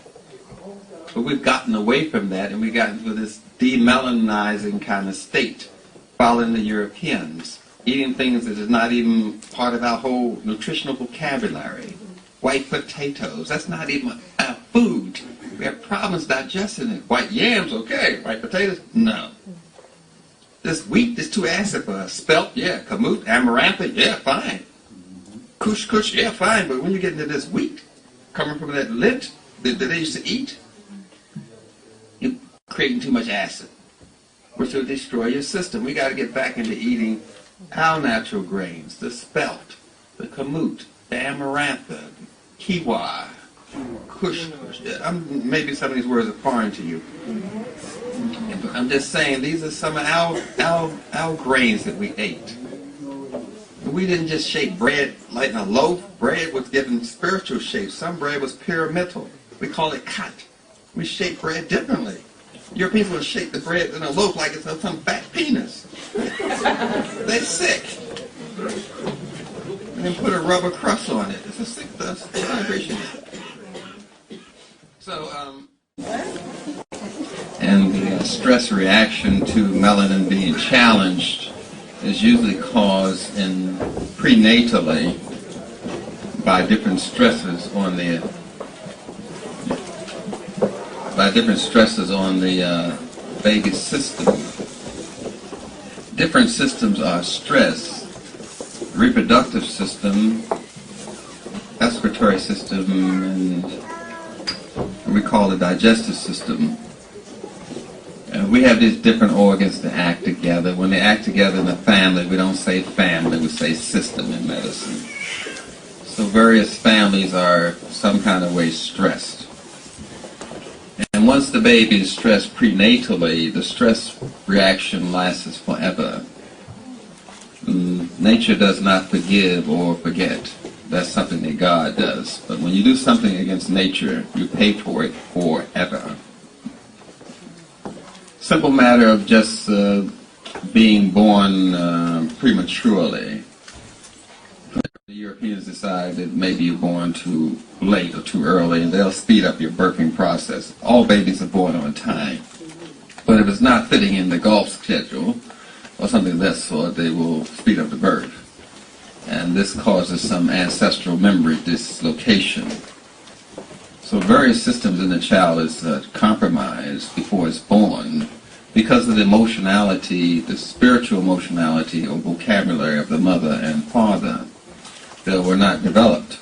But we've gotten away from that and we got into this demelaninizing kind of state, following the Europeans, eating things that is not even part of our whole nutritional vocabulary. White potatoes, that's not even a food. We have problems digesting it. White yams, okay. White potatoes, no. This wheat is too acid for us. Spelt, yeah. Kamut, amaranth, yeah, fine. Kush, yeah, fine. But when you get into this wheat, coming from that lint that they used to eat, you're creating too much acid, which will destroy your system. We got to get back into eating our natural grains, the spelt, the kamut, the amaranth, kiwa, kush. Maybe some of these words are foreign to you. But I'm just saying these are some of our grains that we ate. We didn't just shape bread like in a loaf. Bread was given spiritual shape. Some bread was pyramidal. We call it kat. We shape bread differently. Europeans will shape the bread in a loaf like it's some fat penis. They're sick. And then put a rubber crust on it. It's a sick vibration. So, and the stress reaction to melanin being challenged is usually caused prenatally by different stresses on the baby's system. Different systems are stressed. Reproductive system, excretory system, and we call the digestive system. And we have these different organs that act together. When they act together in a family, we don't say family, we say system in medicine. So various families are some kind of way stressed. And once the baby is stressed prenatally, the stress reaction lasts forever. Nature does not forgive or forget. That's something that God does. But when you do something against nature, you pay for it forever. Simple matter of just being born prematurely. The Europeans decide that maybe you're born too late or too early, and they'll speed up your birthing process. All babies are born on time. But if it's not fitting in the golf schedule, or something of that sort, they will speed up the birth. And this causes some ancestral memory dislocation. So various systems in the child is compromised before it's born because of the emotionality, the spiritual emotionality or vocabulary of the mother and father that were not developed.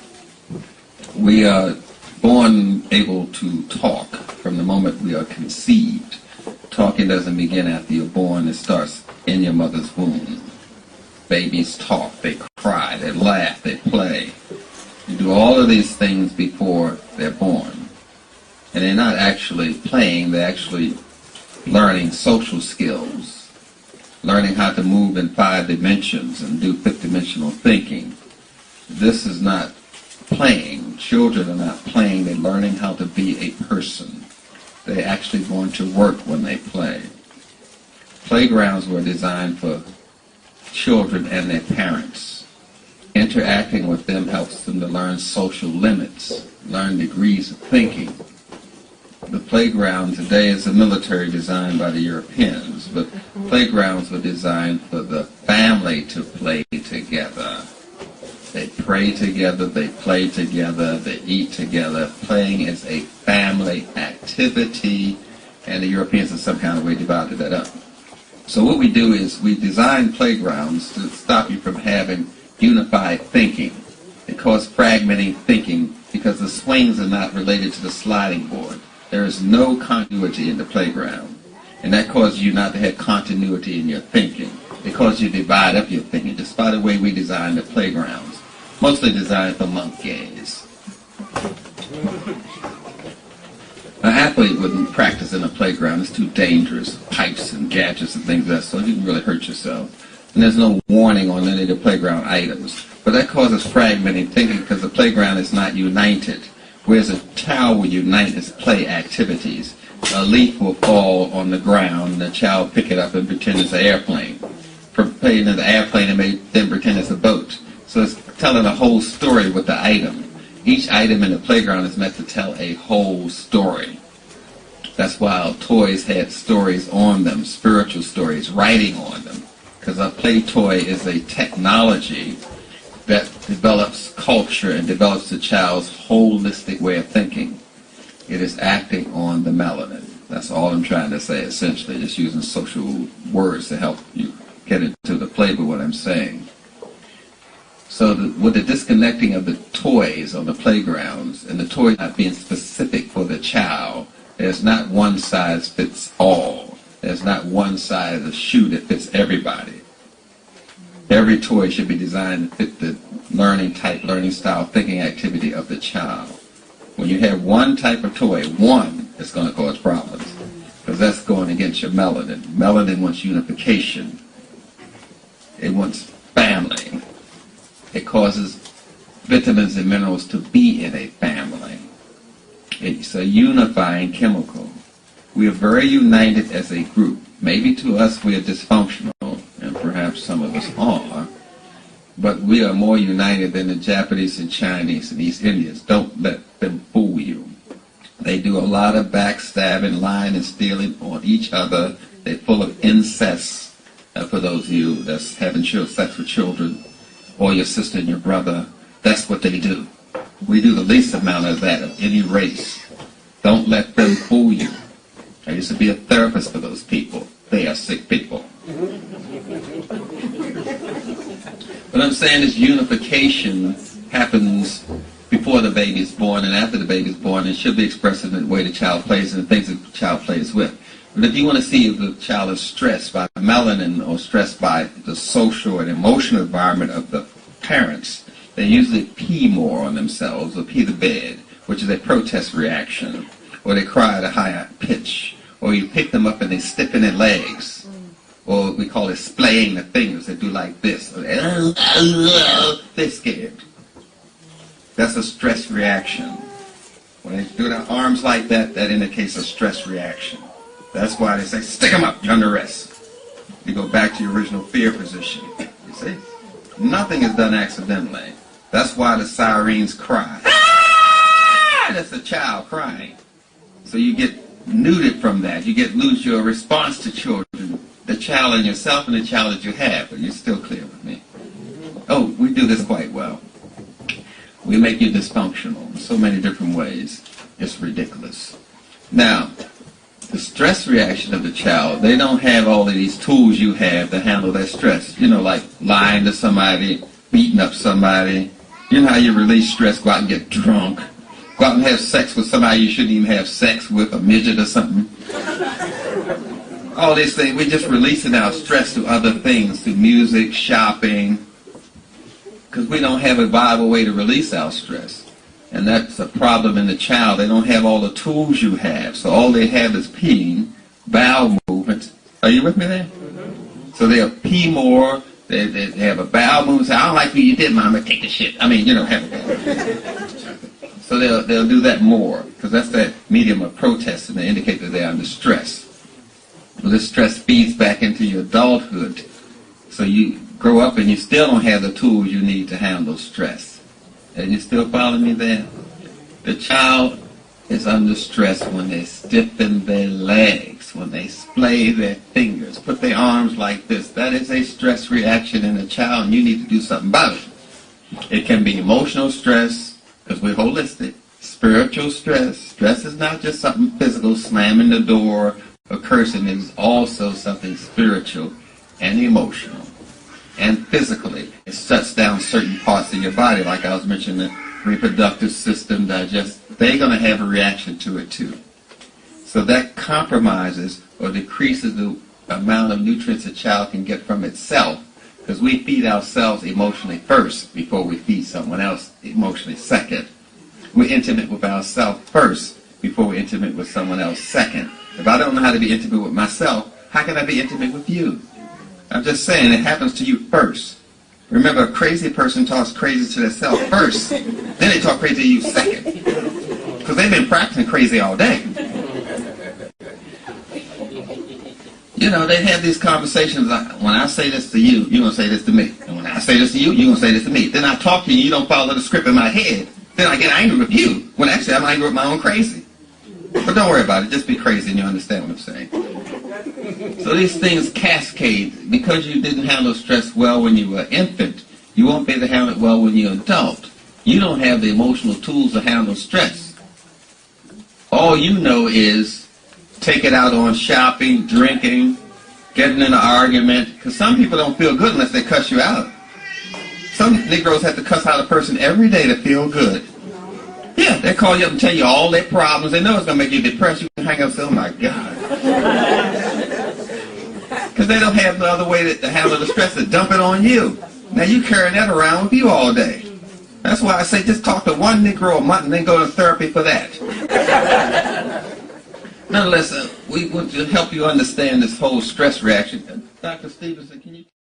We are born able to talk from the moment we are conceived. Talking doesn't begin after you're born, it starts in your mother's womb. Babies talk, they cry, they laugh, they play. You do all of these things before they're born. And they're not actually playing, they're actually learning social skills, learning how to move in 5 dimensions and do 5th-dimensional thinking. This is not playing. Children are not playing, they're learning how to be a person. They're actually going to work when they play. Playgrounds were designed for children and their parents. Interacting with them helps them to learn social limits, learn degrees of thinking. The playground today is a military designed by the Europeans, but playgrounds were designed for the family to play together. They pray together, they play together, they eat together. Playing is a family activity, and the Europeans in some kind of way divided that up. So what we do is we design playgrounds to stop you from having unified thinking. It causes fragmenting thinking because the swings are not related to the sliding board. There is no continuity in the playground. And that causes you not to have continuity in your thinking. It causes you to divide up your thinking, just by the way we design the playgrounds. Mostly designed for monkeys. An athlete wouldn't practice in a playground. It's too dangerous. Pipes and gadgets and things like that, so you can really hurt yourself. And there's no warning on any of the playground items. But that causes fragmenting thinking because the playground is not united. Whereas a child will unite its play activities. A leaf will fall on the ground, and the child pick it up and pretend it's an airplane. For playing in the airplane, it may then pretend it's a boat. So it's telling a whole story with the item. Each item in the playground is meant to tell a whole story. That's why toys had stories on them, spiritual stories, writing on them. Because a play toy is a technology that develops culture and develops the child's holistic way of thinking. It is acting on the melanin. That's all I'm trying to say, essentially, just using social words to help you get into the flavor of what I'm saying. So with the disconnecting of the toys on the playgrounds and the toys not being specific for the child, there's not one size fits all. There's not one size of shoe that fits everybody. Every toy should be designed to fit the learning type, learning style, thinking activity of the child. When you have one type of toy, one is going to cause problems because that's going against your melanin. Melanin wants unification. It wants family. It causes vitamins and minerals to be in a family. It's a unifying chemical. We are very united as a group. Maybe to us we are dysfunctional, and perhaps some of us are, but we are more united than the Japanese and Chinese and East Indians. Don't let them fool you. They do a lot of backstabbing, lying, and stealing on each other. They're full of incest. For those of you that's having sex with children, or your sister and your brother, that's what they do. We do the least amount of that of any race. Don't let them fool you. I used to be a therapist for those people. They are sick people. What I'm saying is unification happens before the baby is born and after the baby is born. It should be expressed in the way the child plays and the things the child plays with. But if you want to see if the child is stressed by melanin or stressed by the social and emotional environment of the parents, they usually pee more on themselves or pee the bed, which is a protest reaction, or they cry at a higher pitch, or you pick them up and they stiffen their legs, or we call it splaying the fingers. They do like this. They're scared. That's a stress reaction. When they do their arms like that, that indicates a stress reaction. That's why they say, stick them up, you're under arrest. You go back to your original fear position. You see? Nothing is done accidentally. That's why the sirens cry. Ah! That's a child crying. So you get nuded from that. You lose your response to children, the child in yourself and the child that you have. But you're still clear with me. Oh, we do this quite well. We make you dysfunctional in so many different ways. It's ridiculous. Now, the stress reaction of the child, they don't have all of these tools you have to handle that stress. You know, like lying to somebody, beating up somebody. You know how you release stress, go out and get drunk. Go out and have sex with somebody you shouldn't even have sex with, a midget or something. All these things, we're just releasing our stress to other things, through music, shopping, because we don't have a viable way to release our stress. And that's a problem in the child. They don't have all the tools you have. So all they have is peeing, bowel movements. Are you with me there? So they'll pee more. They have a bowel movement. Say, I don't like what you did, Mama. Take the shit. I mean, you know, have it. So they'll do that more, because that's that medium of protest, and they indicate that they're under stress. Well, this stress feeds back into your adulthood. So you grow up and you still don't have the tools you need to handle stress. And you still follow me there? The child is under stress when they stiffen their legs, when they splay their fingers, put their arms like this. That is a stress reaction in a child, and you need to do something about it. It can be emotional stress, because we're holistic. Spiritual stress. Stress is not just something physical, slamming the door or cursing. It is also something spiritual and emotional. And physically, it shuts down certain parts of your body, like I was mentioning, the reproductive system, digest. They're going to have a reaction to it too. So that compromises or decreases the amount of nutrients a child can get from itself, because we feed ourselves emotionally first before we feed someone else emotionally second. We're intimate with ourselves first before we're intimate with someone else second. If I don't know how to be intimate with myself, how can I be intimate with you? I'm just saying, it happens to you first. Remember, a crazy person talks crazy to themselves first, then they talk crazy to you second. Because they've been practicing crazy all day. You know, they have these conversations like, when I say this to you, you're going to say this to me. And when I say this to you, you're going to say this to me. Then I talk to you, you don't follow the script in my head. Then I get angry with you, when actually I'm angry with my own crazy. But don't worry about it, just be crazy and you understand what I'm saying. So these things cascade. Because you didn't handle stress well when you were an infant, you won't be able to handle it well when you're an adult. You don't have the emotional tools to handle stress. All you know is take it out on shopping, drinking, getting in an argument. Because some people don't feel good unless they cuss you out. Some Negroes have to cuss out a person every day to feel good. Yeah, they call you up and tell you all their problems. They know it's going to make you depressed. You can hang up and say, oh my God. Because they don't have no other way to handle the stress to dump it on you. Now you carrying that around with you all day. That's why I say just talk to one Negro a month and then go to therapy for that. Nonetheless, we want to help you understand this whole stress reaction. Dr. Stevenson, can you...